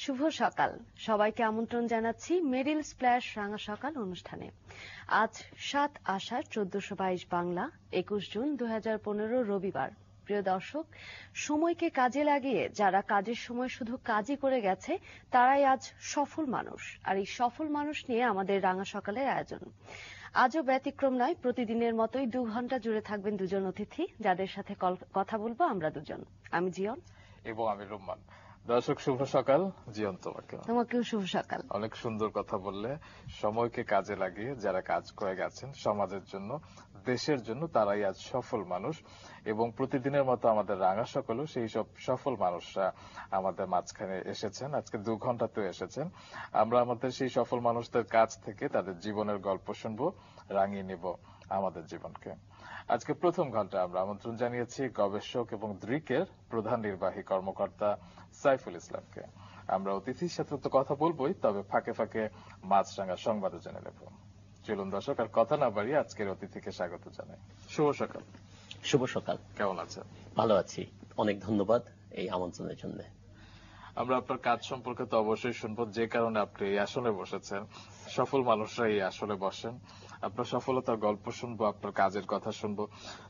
শুভ সকাল সবাইকে আমন্ত্রণ জানাচ্ছি মেরিল স্প্ল্যাশ রাঙা সকাল অনুষ্ঠানে। আজ ৭ আষাঢ় ১৪২২ বাংলা ২১ জুন ২০১৫ রবিবার। প্রিয় দর্শক, সময়কে কাজে লাগিয়ে যারা কাজের সময় শুধু কাজই করে গেছে তারাই আজ সফল মানুষ। আর এই সফল মানুষ নিয়ে আমাদের রাঙা সকালের আয়োজন। আজও ব্যতিক্রম নয়, প্রতিদিনের মতোই ২ ঘন্টা জুড়ে থাকবেন দুজন অতিথি যাদের সাথে কথা বলবো আমরা দুজন। আমি জিয়ন এবং আমি রুম্মান। দর্শক শুভ সকাল। জিয়ন তোমাকেও শুভ সকাল। অনেক সুন্দর কথা বললে। সময়কে কাজে লাগিয়ে যারা কাজ করে গেছেন সমাজের জন্য, দেশের জন্য, তারাই আজ সফল মানুষ। এবং প্রতিদিনের মতো আমাদের রাঙা সকালও সেই সব সফল মানুষরা আমাদের মাঝখানে এসেছেন। আজকে ২ ঘন্টাতেও এসেছেন। আমরা আমাদের সেই সফল মানুষদের কাছ থেকে তাদের জীবনের গল্প শুনবো, রাঙিয়ে নেব আমাদের জীবনকে। আজকে প্রথম ঘন্টা আমরা আমন্ত্রণ জানিয়েছি গবেষক এবং দ্রিকের প্রধান নির্বাহী কর্মকর্তা সাইফুল ইসলামকে। আমরা অতিথির সাথে তো কথা বলবোই, তবে ফাঁকে ফাঁকে মাছরাঙা সংবাদও জেনে নেব। চলুন দর্শক, আর কথা না বাড়িয়ে আজকের অতিথিকে স্বাগত জানাই। শুভ সকাল। শুভ সকাল। কেমন আছেন? ভালো আছি, অনেক ধন্যবাদ এই আমন্ত্রণের জন্য। আমরা আপনার কাজ সম্পর্কে তো অবশ্যই শুনবো, যে কারণে আপনি এই আসনে বসেছেন। সফল মানুষরা এই আসলে বসেন। আপনার সফলতার গল্প শুনবো, আপনার কাজের কথা শুনবো।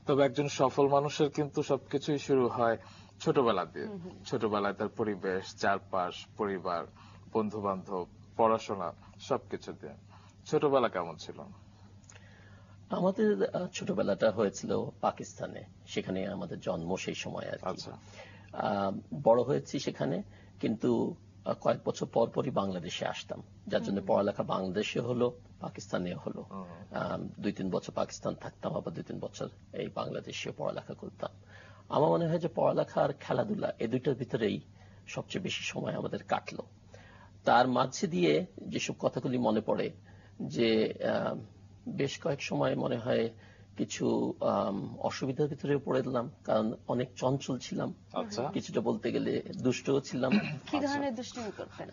তবে একজন সফল মানুষের কিন্তু সবকিছুই শুরু হয় ছোটবেলা দিয়ে। ছোটবেলায় তার পরিবেশ, চারপাশ, পরিবার, বন্ধু বান্ধব, পড়াশোনা সবকিছু দিয়ে। ছোটবেলা কেমন ছিল? আমাদের ছোটবেলাটা হয়েছিল পাকিস্তানে, সেখানে আমাদের জন্ম সেই সময় আর কি। বড় হয়েছি সেখানে, কিন্তু কয়েক বছর পর পরই বাংলাদেশে আসতাম, যার জন্য পড়ালেখা বাংলাদেশে হলো, পাকিস্তানে হলো। ২-৩ বছর পাকিস্তান থাকতাম, আবার ২-৩ বছর এই বাংলাদেশে পড়ালেখা করতাম। আমার মনে হয় যে পড়ালেখা আর খেলাধুলা এই দুইটার ভিতরেই সবচেয়ে বেশি সময় আমাদের কাটলো। তার মাঝে দিয়ে যেসব কথাগুলি মনে পড়ে, যে বেশ কয়েক সময় মনে হয় কিছু অসুবিধার ভিতরে পড়ে দিলাম, কারণ অনেক চঞ্চল ছিলাম। কিছুটা বলতে গেলে দুষ্টও ছিলাম। কি ধরনের দুষ্টুমি করতেন?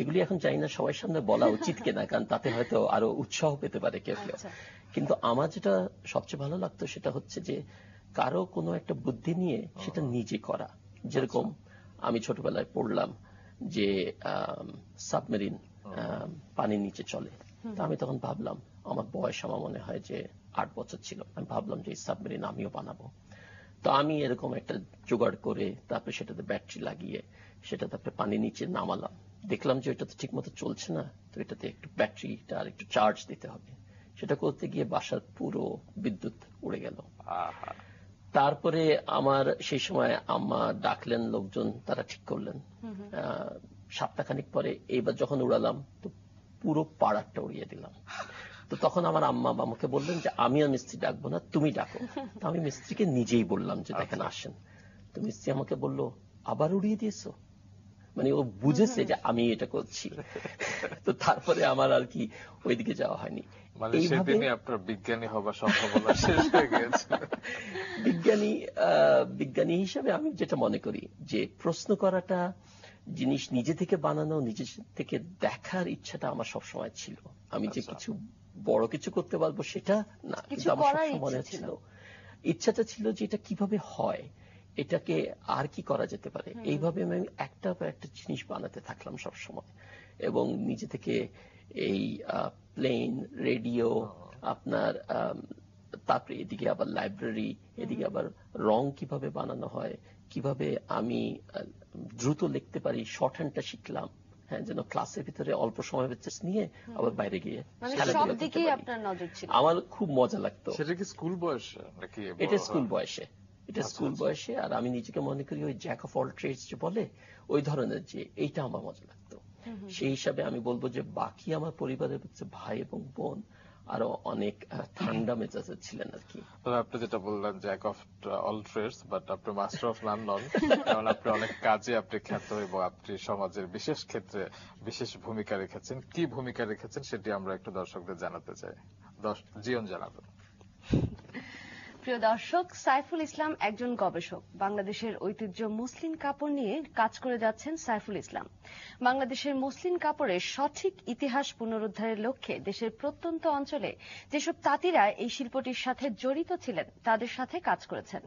এগুলি এখন জানি না সবার সামনে বলা উচিত কিনা, কারণ তাতে হয়তো আরো উৎসাহ পেতে পারে কেউ কেউ। কিন্তু আমার যেটা সবচেয়ে ভালো লাগতো সেটা হচ্ছে যে কারো কোনো একটা বুদ্ধি নিয়ে সেটা নিজে করা। যেরকম আমি ছোটবেলায় পড়লাম যে সাবমেরিন পানির নিচে চলে। তা আমি তখন ভাবলাম, আমার বয়স আমার মনে হয় যে ৮ বছর ছিল, আমি ভাবলাম যে এই সাবমেরিন আমিও বানাবো। তো আমি এরকম একটা জোগাড় করে তারপরে সেটাতে ব্যাটারি লাগিয়ে সেটা তারপরে পানির নিচে নামালাম। দেখলাম যে এটা তো ঠিক মতো চলছে না, তো এটাতে একটু ব্যাটারিটা আর একটু চার্জ দিতে হবে। সেটা করতে গিয়ে বাসার পুরো বিদ্যুৎ উড়ে গেল। তারপরে আমার সেই সময় আম্মা ডাকলেন, লোকজন তারা ঠিক করলেন। সপ্তাহখানিক পরে এইবার যখন উড়ালাম, তো পুরো পাড়াটা উড়িয়ে দিলাম। তো তখন আমার আম্মা আমাকে বললেন যে আমি আর মিস্ত্রি ডাকবো না, তুমি ডাকো। তো আমি মিস্ত্রিকে নিজেই বললাম যে দেখেন আসেন। তো মিস্ত্রি আমাকে বলল, আবার উড়িয়ে দিয়েছো? মানে ও বুঝেছে যে আমি এটা করছি। তো তারপরে আমার আর কি ওইদিকে যাওয়া হয়নি। আপনার বিজ্ঞানী হবার সম্ভাবনা শেষ হয়ে গেছে। বিজ্ঞানী হিসাবে আমি যেটা মনে করি যে প্রশ্ন করাটা, জিনিস নিজে থেকে বানানো, নিজে থেকে দেখার ইচ্ছাটা আমার সবসময় ছিল। আমি যে কিছু বড় কিছু করতে পারবো সেটা না, কিন্তু আমার সবসময় মনে ছিল, ইচ্ছাটা ছিল যে এটা কিভাবে হয়, এটাকে আর কি করা যেতে পারে। এইভাবে আমি একটা পর একটা জিনিস বানাতে থাকলাম সবসময়। এবং নিজে থেকে এই প্লেন, রেডিও, আপনার তারপরে এদিকে আবার লাইব্রেরি, এদিকে আবার রং কিভাবে বানানো হয়, কিভাবে আমি দ্রুত লিখতে পারি, শর্ট হ্যান্ডটা শিখলাম। হ্যাঁ, যেন ক্লাসের ভিতরে অল্প সময় নিয়ে আবার বাইরে গিয়ে আমার খুব মজা লাগতো। সেটা কি স্কুল বয়সে নাকি? এটা স্কুল বয়সে, এটা স্কুল বয়সে। আর আমি নিজেকে মনে করি ওই জ্যাক অফ অল ট্রেডস যে বলে, ওই ধরনের, যে এইটা আমার মজা লাগতো। সেই হিসাবে আমি বলবো যে বাকি আমার পরিবারের ভাই এবং বোন আরো অনেক ঠান্ডা মেজাজের ছিলেন আর কি। আপনি যেটা বললেন jack of all trades, but আপনি মাস্টার অফ নান নন। কারণ আপনি অনেক কাজে আপনি খ্যাত এবং আপনি সমাজের বিশেষ ক্ষেত্রে বিশেষ ভূমিকা রেখেছেন। কি ভূমিকা রেখেছেন সেটি আমরা একটু দর্শকদের জানাতে চাই। জিয়ন জানাবেন। প্রিয় দর্শক, সাইফুল ইসলাম একজন গবেষক। বাংলাদেশের ঐতিহ্য মসলিন কাপড় নিয়ে কাজ করে যাচ্ছেন সাইফুল ইসলাম। বাংলাদেশের মসলিন কাপড়ের সঠিক ইতিহাস পুনরুদ্ধারের লক্ষ্যে দেশের প্রত্যন্ত অঞ্চলে যেসব তাঁতিরা এই শিল্পটির সাথে জড়িত ছিলেন তাদের সাথে কাজ করেছেন।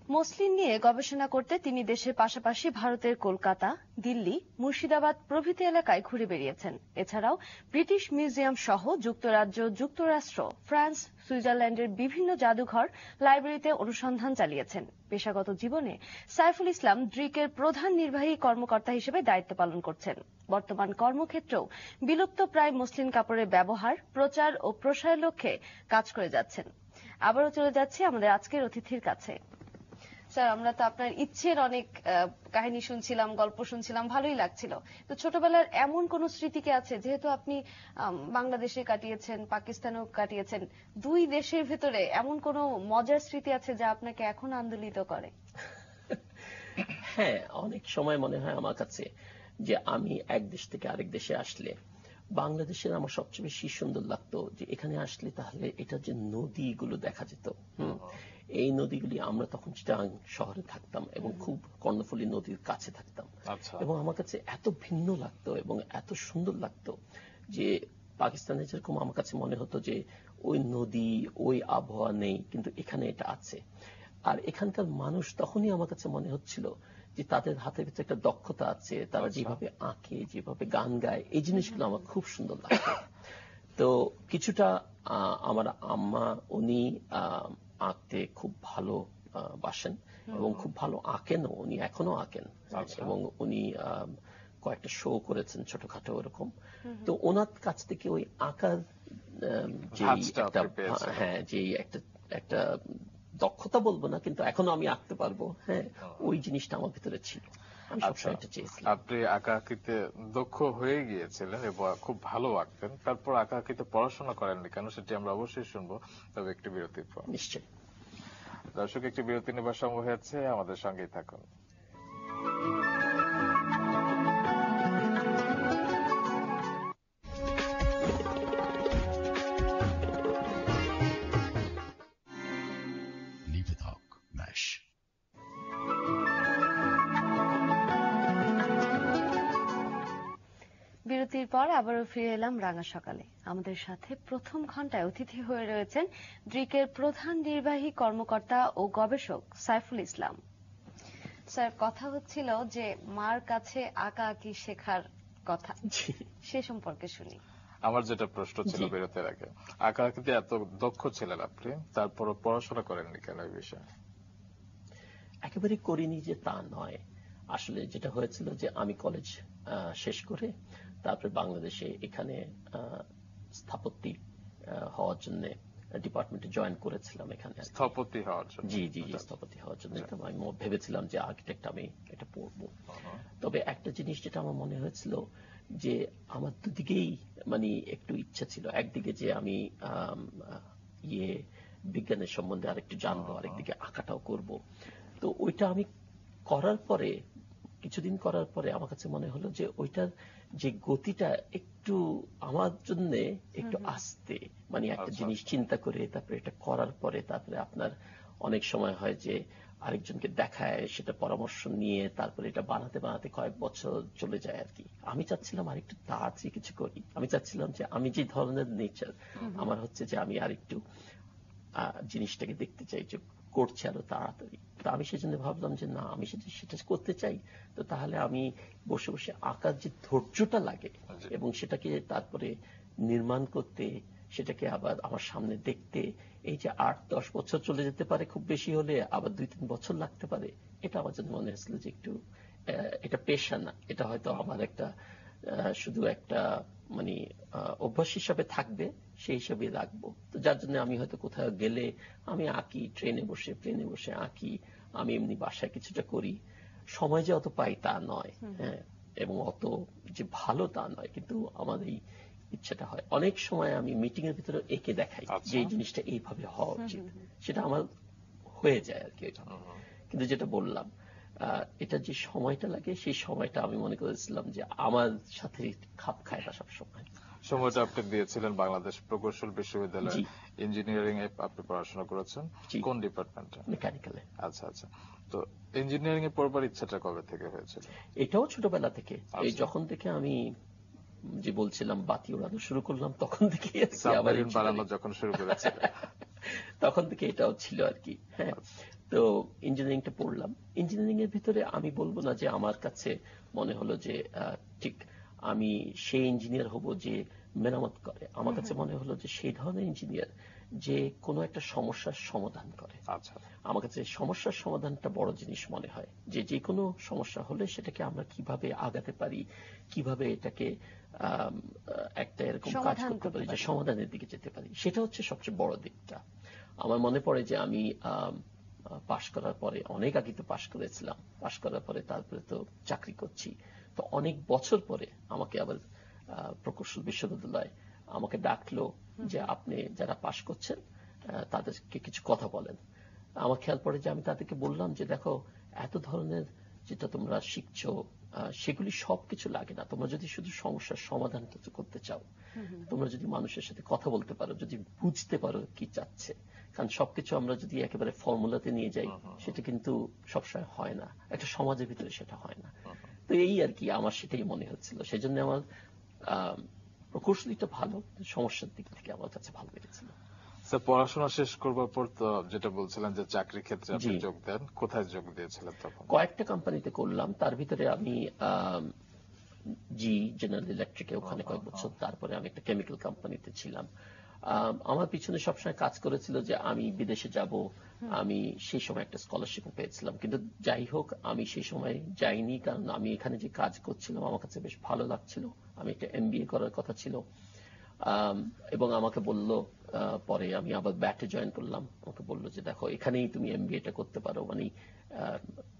মসলিন নিয়ে গবেষণা করতে তিনি দেশের পাশাপাশি ভারতের কলকাতা, দিল্লি, মুর্শিদাবাদ প্রভৃতি এলাকায় ঘুরে বেড়িয়েছেন। এছাড়াও ব্রিটিশ মিউজিয়াম সহ যুক্তরাজ্য, যুক্তরাষ্ট্র, ফ্রান্স, সুইজারল্যান্ডের বিভিন্ন জাদুঘর, লাইব্রেরিতে অনুসন্ধান চালিয়েছেন। পেশাগত জীবনে সাইফুল ইসলাম ড্রিকের প্রধান নির্বাহী কর্মকর্তা হিসেবে দায়িত্ব পালন করছেন। বর্তমান কর্মক্ষেত্রেও বিলুপ্তপ্রায় মসলিন কাপড়ের ব্যবহার, প্রচার ও প্রসারের লক্ষ্যে কাজ করে যাচ্ছেন। আবারও চলে যাচ্ছি আমাদের আজকের অতিথির কাছে। স্যার, আমরা তো আপনার ইচ্ছের অনেক কাহিনী শুনছিলাম, গল্প শুনছিলাম, ভালোই লাগছিল। তো ছোটবেলার এমন কোন স্মৃতি কি আছে, যেহেতু আপনি বাংলাদেশে কাটিয়েছেন, পাকিস্তানেও কাটিয়েছেন, দুই দেশের ভেতরে এমন কোন মজার স্মৃতি আছে যা আপনাকে এখন আন্দোলিত করে? হ্যাঁ, অনেক সময় মনে হয় আমার কাছে যে আমি এক দেশ থেকে আরেক দেশে আসলে বাংলাদেশের আমার সবচেয়ে বেশি সুন্দর লাগতো যে এখানে আসলে তাহলে এটা যে নদীগুলো দেখা যেত, এই নদীগুলি, আমরা তখন চিটাগাং শহরে থাকতাম এবং খুব কর্ণফুলী নদীর কাছে থাকতাম, এবং আমার কাছে এত ভিন্ন লাগতো এবং এত সুন্দর লাগতো যে পাকিস্তানে যেরকম আমার কাছে মনে হতো যে ওই নদী, ওই আবহাওয়া নেই, কিন্তু এখানে এটা আছে। আর এখানকার মানুষ তখনই আমার কাছে মনে হচ্ছিল যে তাদের হাতের ভিতরে একটা দক্ষতা আছে, তারা যেভাবে আঁকে, যেভাবে গান গায়, এই জিনিসগুলো আমার খুব সুন্দর লাগতো। তো কিছুটা আমার আম্মা, উনি আঁকতে খুব ভালো বাসেন এবং খুব ভালো আঁকেনও, উনি এখনো আঁকেন, এবং উনি কয়েকটা শো করেছেন ছোটখাটো এরকম। তো ওনার কাছ থেকে ওই আঁকার যে একটা দক্ষতা বলবো না, কিন্তু এখনো আমি আঁকতে পারবো, হ্যাঁ, ওই জিনিসটা আমার ভিতরে ছিল। আপনি আঁকাআঁকিতে দক্ষ হয়ে গিয়েছিলেন এবং খুব ভালো আঁকতেন, তারপর আঁকাআঁকিতে পড়াশোনা করেননি কেন, সেটি আমরা অবশ্যই শুনবো, তবে একটি বিরতির পর। নিশ্চয়ই। দর্শক, একটি বিরতি নেবার সময় হয়েছে, আমাদের সঙ্গেই থাকুন। বিরতির পর আবারও ফিরে এলাম রাঙা সকালে। আমাদের সাথে প্রথম ঘন্টায় অতিথি হয়ে রয়েছেন ড্রিকের প্রধান নির্বাহী কর্মকর্তা ও গবেষক সাইফুল ইসলাম। স্যার, কথা হচ্ছিল যে মার কাছে আঁকাআঁকি শেখার কথা, সে সম্পর্কে শুনি। আমার যেটা প্রশ্ন ছিল বিরতির আগে, আঁকাআঁকিতে এত দক্ষ ছিলেন আপনি, তারপর পড়াশোনা করেননি কেন এই বিষয়ে? একেবারে করিনি যে তা নয়। আসলে যেটা হয়েছিল যে আমি কলেজ শেষ করে তারপরে বাংলাদেশে এখানে স্থাপত্যি হওয়ার জন্য ডিপার্টমেন্টে জয়েন করেছিলাম। এখানে স্থপতি হওয়ার জন্য? জি, স্থপতি হওয়ার জন্য আমি ভেবেছিলাম যে আর্কিটেক্ট আমি এটা পড়বো। তবে একটা জিনিস যেটা আমার মনে হয়েছিল যে আমার দুদিকেই মানে একটু ইচ্ছা ছিল। একদিকে যে আমি বিজ্ঞানের সম্বন্ধে আরেকটু জানবো, আরেকদিকে আঁকাটাও করব। তো ওইটা আমি করার পরে, কিছুদিন করার পরে আমার কাছে মনে হলো যে ওইটার যে গতিটা একটু আমার জন্য একটু আস্তে, মানে একটা জিনিস চিন্তা করে তারপরে এটা করার পরে তারপরে আপনার অনেক সময় হয় যে আরেকজনকে দেখায়, সেটা পরামর্শ নিয়ে তারপরে এটা বানাতে বানাতে কয়েক বছর চলে যায় আর কি। আমি চাচ্ছিলাম আরেকটু তাড়াতাড়ি কিছু করি। আমি চাচ্ছিলাম যে আমি যে ধরনের নেচার আমার হচ্ছে যে আমি আরেকটু জিনিসটাকে দেখতে চাই যে করছে আরো তাড়াতাড়ি। তো আমি সেজন্য ভাবলাম যে না, আমি সেটা করতে চাই, তো তাহলে আমি বসে বসে আঁকার যে ধৈর্যটা লাগে এবং সেটাকে তারপরে নির্মাণ করতে, সেটাকে আবার আমার সামনে দেখতে, এই যে 8-10 বছর চলে যেতে পারে খুব বেশি হলে, আবার 2-3 বছর লাগতে পারে, এটা আমার জন্য মনে হয়েছিল যে একটু এটা পেশা না, এটা হয়তো আমার একটা শুধু একটা মানে অভ্যাস হিসাবে থাকবে, সেই হিসাবে রাখবো। তো যার জন্য আমি হয়তো কোথাও গেলে আমি আঁকি, ট্রেনে বসে প্লেনে বসে আঁকি, আমি এমনি বাসায় কিছুটা করি। সময় যে অত পাই তা নয়, হ্যাঁ, এবং অত যে ভালো তা নয়, কিন্তু আমার এই ইচ্ছাটা হয়। অনেক সময় আমি মিটিং এর ভিতরে এঁকে দেখাই যে এই জিনিসটা এইভাবে হওয়া উচিত, সেটা আমার হয়ে যায় আর কি। কিন্তু যেটা বললাম, এটা যে সময়টা লাগে, সেই সময়টা আমি মনে করেছিলাম যে আমার সাথে খাপ খায় না সব সময়। সময়টা আপনি দিয়েছিলেন বাংলাদেশ প্রকৌশল বিশ্ববিদ্যালয়ে, ইঞ্জিনিয়ারিং এ আপনি পড়াশোনা করেছেন। কোন ডিপার্টমেন্টে? মেকানিক্যালে। আচ্ছা আচ্ছা। তো ইঞ্জিনিয়ারিং এ পড়বার ইচ্ছাটা কবে থেকে হয়েছিল? এটাও ছোটবেলা থেকে। এই যখন থেকে আমি যে বলছিলাম বাতি ওড়ানো শুরু করলাম, তখন থেকে সাবমেরিন বানানো যখন শুরু করেছিল তখন থেকে এটাও ছিল আর কি। হ্যাঁ, তো ইঞ্জিনিয়ারিংটা পড়লাম। ইঞ্জিনিয়ারিং এর ভিতরে আমি বলবো না যে আমার কাছে মনে হলো যে ঠিক আমি সেই ইঞ্জিনিয়ার হব যে মেরামত করে। আমার কাছে মনে হলো যে সেই ধরনের ইঞ্জিনিয়ার যে কোনো একটা সমস্যার সমাধান করে। আচ্ছা, আমার কাছে সমস্যার সমাধানটা বড় জিনিস মনে হয়, যে যে কোনো সমস্যা হলে সেটাকে আমরা কিভাবে আগাতে পারি, কিভাবে এটাকে একটা এরকম কাজ করতে পারি যে সমাধানের দিকে যেতে পারি, সেটা হচ্ছে সবচেয়ে বড় দিকটা। আমার মনে পড়ে যে আমি পাশ করার পরে, অনেক আগে তো পাশ করেছিলাম, পাশ করার পরে তারপরে তো চাকরি করছি, তো অনেক বছর পরে আমাকে আবার প্রকৌশল বিশ্ববিদ্যালয় আমাকে ডাকলো যে আপনি যারা পাশ করছেন তাদেরকে কিছু কথা বলেন। আমার খেয়াল পড়ে যে আমি তাদেরকে বললাম যে দেখো, এত ধরনের যেটা তোমরা শিখছো সেগুলি সবকিছু লাগে না। তোমরা যদি শুধু সমস্যার সমাধান করতে চাও, তোমরা যদি মানুষের সাথে কথা বলতে পারো, যদি বুঝতে পারো কি চাচ্ছে, কারণ সবকিছু আমরা যদি একেবারে ফর্মুলাতে নিয়ে যাই সেটা কিন্তু সবসময় হয় না, একটা সমাজের ভিতরে সেটা হয় না। তো এই আর কি, আমার সেটাই মনে হচ্ছিল। সেজন্য আমার প্রকৌশলীটা ভালো, সমস্যার দিক থেকে আমার কাছে ভালো লেগেছিল। পড়াশোনা শেষ করবার পর তো যেটা বলছিলেন যে চাকরির ক্ষেত্রে আপনি যোগ দেন, কোথায় যোগ দিয়েছিলেন তখন? কয়েকটা কোম্পানিতে করলাম, তার ভিতরে আমি জেনারেল ইলেকট্রিকে ওখানে কয়েক বছর, তারপরে আমি একটা কেমিক্যাল কোম্পানিতে ছিলাম। আমার পিছনে সবসময় কাজ করেছিল যে আমি বিদেশে যাব। আমি সেই সময় একটা স্কলারশিপ পেয়েছিলাম, কিন্তু যাই হোক আমি সেই সময় যাইনি, কারণ আমি এখানে যে কাজ করছিলাম আমার কাছে বেশ ভালো লাগছিল। আমি একটা এমবিএ করার কথা ছিল, এবং আমাকে বলল, পরে আমি আবার ব্যাটে জয়েন করলাম, আমাকে বলল যে দেখো এখানেই তুমি এমবিএটা করতে পারো, মানে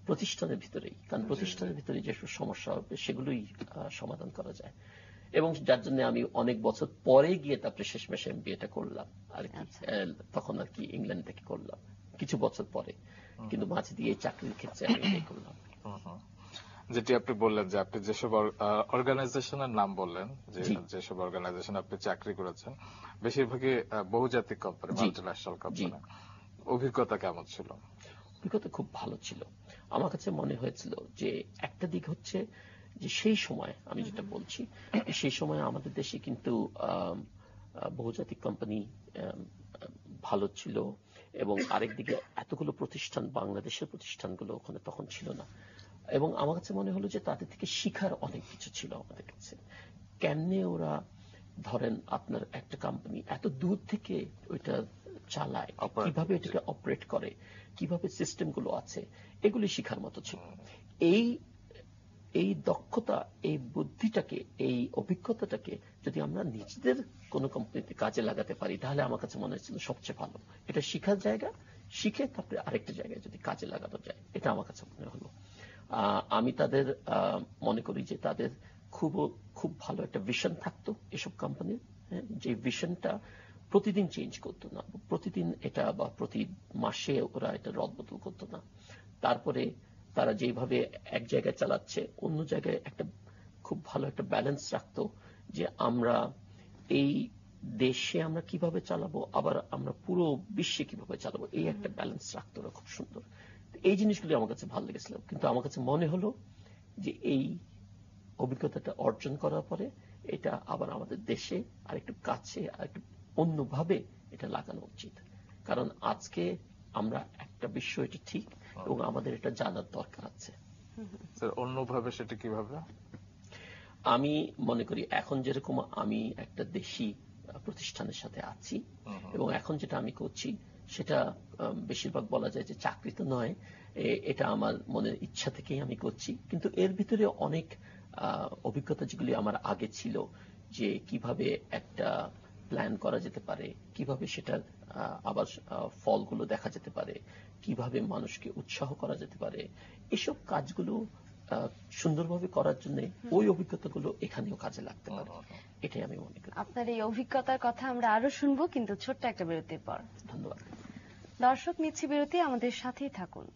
প্রতিষ্ঠানের ভিতরেই, কারণ প্রতিষ্ঠানের ভিতরে যেসব সমস্যা হবে সেগুলোই সমাধান করা যায়। এবং যার জন্য আমি অনেক বছর পরে গিয়ে তারপরে শেষমেশ এমবিএটা করলাম আর কি, তখন আর কি ইংল্যান্ড থেকে করলাম কিছু বছর পরে, কিন্তু মাঝে দিয়ে চাকরির ক্ষেত্রে আমি এটাই করলাম। যেটি আপনি বললেন যে আপনি যেসব অর্গানাইজেশনের নাম বললেন, যে যেসব অর্গানাইজেশন আপনি চাকরি করেছেন বেশিরভাগই বহুজাতিক কোম্পানি, মাল্টিন্যাশনাল কোম্পানি। অভিজ্ঞতা কেমন ছিল? অভিজ্ঞতা খুব ভালো ছিল। আমার কাছে মনে হয়েছিল যে একটা দিক হচ্ছে যে সেই সময় আমি যেটা বলছি, সেই সময় আমাদের দেশে কিন্তু বহুজাতিক কোম্পানি ভালো ছিল, এবং আরেকদিকে এতগুলো প্রতিষ্ঠান, বাংলাদেশের প্রতিষ্ঠানগুলো ওখানে তখন ছিল না। এবং আমার কাছে মনে হলো যে তাদের থেকে শিখার অনেক কিছু ছিল আমাদের কাছে। কেমনে ওরা, ধরেন আপনার একটা কোম্পানি এত দূর থেকে ওইটা চালায়, কিভাবে এটাকে অপারেট করে, কিভাবে সিস্টেমগুলো আছে, এগুলি শিখার মতো ছিল। এই দক্ষতা, এই বুদ্ধিটাকে, এই অভিজ্ঞতাটাকে যদি আমরা নিজেদের কোনো কোম্পানিতে কাজে লাগাতে পারি, তাহলে আমার কাছে মনে হচ্ছিল সবচেয়ে ভালো। এটা শিখার জায়গা, শিখে তারপরে আরেকটা জায়গায় যদি কাজে লাগানো যায়, এটা আমার কাছে মনে হলো। আমি তাদের মনে করি যে তাদের খুব ভালো একটা ভিশন থাকতো এসব কোম্পানির, যে ভিশনটা প্রতিদিন চেঞ্জ করতো না, প্রতিদিন এটা বা প্রতি মাসে ওরা এটা রদবদল করতো না। তারপরে তারা যেভাবে এক জায়গায় চালাচ্ছে অন্য জায়গায় একটা খুব ভালো একটা ব্যালেন্স রাখতো, যে আমরা এই দেশে আমরা কিভাবে চালাবো, আবার আমরা পুরো বিশ্বে কিভাবে চালাবো, এই একটা ব্যালেন্স রাখতো ওরা খুব সুন্দর। এই জিনিসগুলি আমার কাছে ভালো লেগেছিল। কিন্তু আমার কাছে মনে হলো যে এই অভিজ্ঞতাটা অর্জন করার পরে এটা আবার আমাদের দেশে আরেকটু কাছে, আরেকটু অন্যভাবে এটা লাগানো উচিত। কারণ আজকে আমরা একটা বিশ্ব, এটা ঠিক, এবং আমাদের এটা জানার দরকার আছে। অন্যভাবে সেটা কিভাবে? আমি মনে করি এখন যেরকম আমি একটা দেশি প্রতিষ্ঠানের সাথে আছি, এবং এখন যেটা আমি করছি সেটা বেশিরভাগ বলা যায় যে চাকরি তো নয়, এটা আমার মনের ইচ্ছা থেকেই আমি করছি। কিন্তু এর ভিতরে অনেক অভিজ্ঞতা যেগুলি আমার আগে ছিল, যে কিভাবে একটা প্ল্যান করা যেতে পারে, কিভাবে সেটার আবার ফলগুলো দেখা যেতে পারে, কিভাবে মানুষকে উৎসাহ করা যেতে পারে, এসব কাজগুলো সুন্দরভাবে করার জন্য ওই অভিজ্ঞতাগুলো এখানেও কাজে লাগতে পারে, এটাই আমি মনে করি। আপনার এই অভিজ্ঞতার কথা আমরা আরো শুনবো, কিন্তু ছোট্ট একটা বিরতির পর। ধন্যবাদ। দর্শক, নিচ্ছি বিরতি, আমাদের সাথেই থাকুন।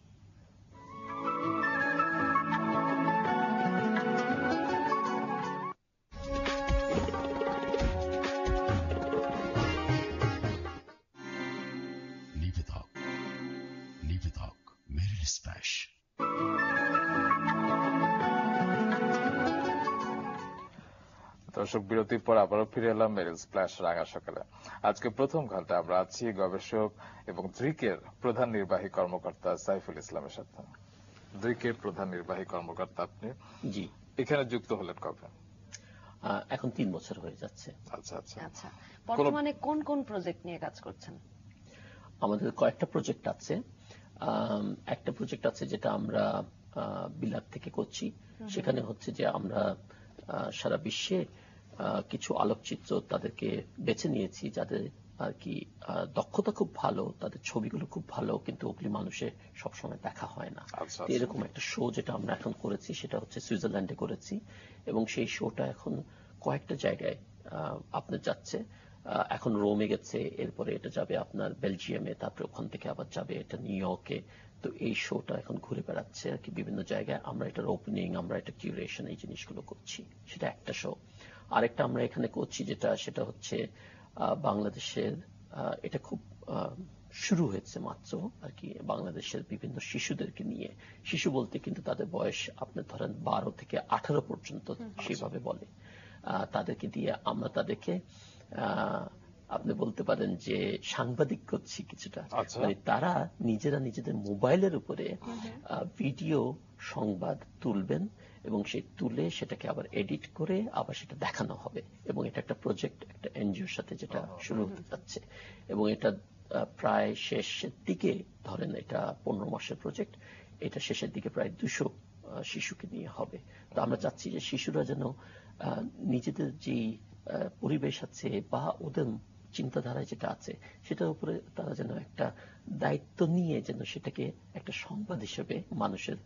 দর্শক, বিরতির পর আবারও ফিরে এলাম মেরিল স্প্ল্যাশ রাঙা সকালে। আজকে প্রথম ঘন্টা আমরা আছি গবেষক এবং দ্রিকের প্রধান নির্বাহী কর্মকর্তা সাইফুল ইসলামের সাথে। দ্রিকের প্রধান নির্বাহী কর্মকর্তা আপনি। জি। এখানে যুক্ত হলেন কবে? এখন 3 বছর হয়ে যাচ্ছে। আচ্ছা আচ্ছা আচ্ছা, বর্তমানে কোন কোন প্রজেক্ট নিয়ে কাজ করছেন? আমাদের কয়েকটা প্রজেক্ট আছে। একটা প্রজেক্ট আছে যেটা আমরা বিলাত থেকে করছি। সেখানে হচ্ছে যে আমরা সারা বিশ্বে কিছু আলোকচিত্র তাদেরকে বেছে নিয়েছি যাদের আর কি দক্ষতা খুব ভালো, তাদের ছবিগুলো খুব ভালো, কিন্তু ওগুলি মানুষের সবসময় দেখা হয় না। এরকম একটা শো যেটা আমরা এখন করেছি সেটা হচ্ছে সুইজারল্যান্ডে করেছি, এবং সেই শোটা এখন কয়েকটা জায়গায় আপনার যাচ্ছে। এখন রোমে গেছে, এরপরে এটা যাবে আপনার বেলজিয়ামে, তারপরে ওখান থেকে আবার যাবে এটা নিউ ইয়র্কে। তো এই শোটা এখন ঘুরে বেড়াচ্ছে আর কি বিভিন্ন জায়গায়। আমরা এটার ওপেনিং, আমরা এটা কিউরেশন, এই জিনিসগুলো করছি। সেটা একটা শো। আরেকটা আমরা এখানে করছি সেটা হচ্ছে বাংলাদেশের, এটা খুব শুরু হয়েছে মাত্র আর কি, বাংলাদেশের বিভিন্ন শিশুদেরকে নিয়ে। শিশু বলতে কিন্তু তাদের বয়স আপনার ধরেন 12 থেকে 18 পর্যন্ত সেভাবে বলে। তাদেরকে দিয়ে আমরা তাদেরকে আপনি বলতে পারেন যে সাংবাদিক করছি কিছুটা। মানে তারা নিজেরা নিজেদের মোবাইলের উপরে ভিডিও সংবাদ তুলবেন এবং সেই তুলে সেটাকে আবার এডিট করে আবার সেটা দেখানো হবে। এবং এটা একটা প্রজেক্ট, একটা এনজিওর সাথে যেটা শুরু হতে যাচ্ছে, এবং এটা প্রায় শেষের দিকে, ধরেন এটা 15 মাসের প্রজেক্ট, এটা শেষের দিকে প্রায় 200 শিশুকে নিয়ে হবে। তো আমরা চাচ্ছি যে শিশুরা যেন নিজেদের যে পরিবেশ আছে বা ওদের চিন্তাধারায় যেটা আছে সেটার উপরে তারা যেন একটা দায়িত্ব নিয়ে যেন সেটাকে একটা সংবাদ হিসেবে মানুষের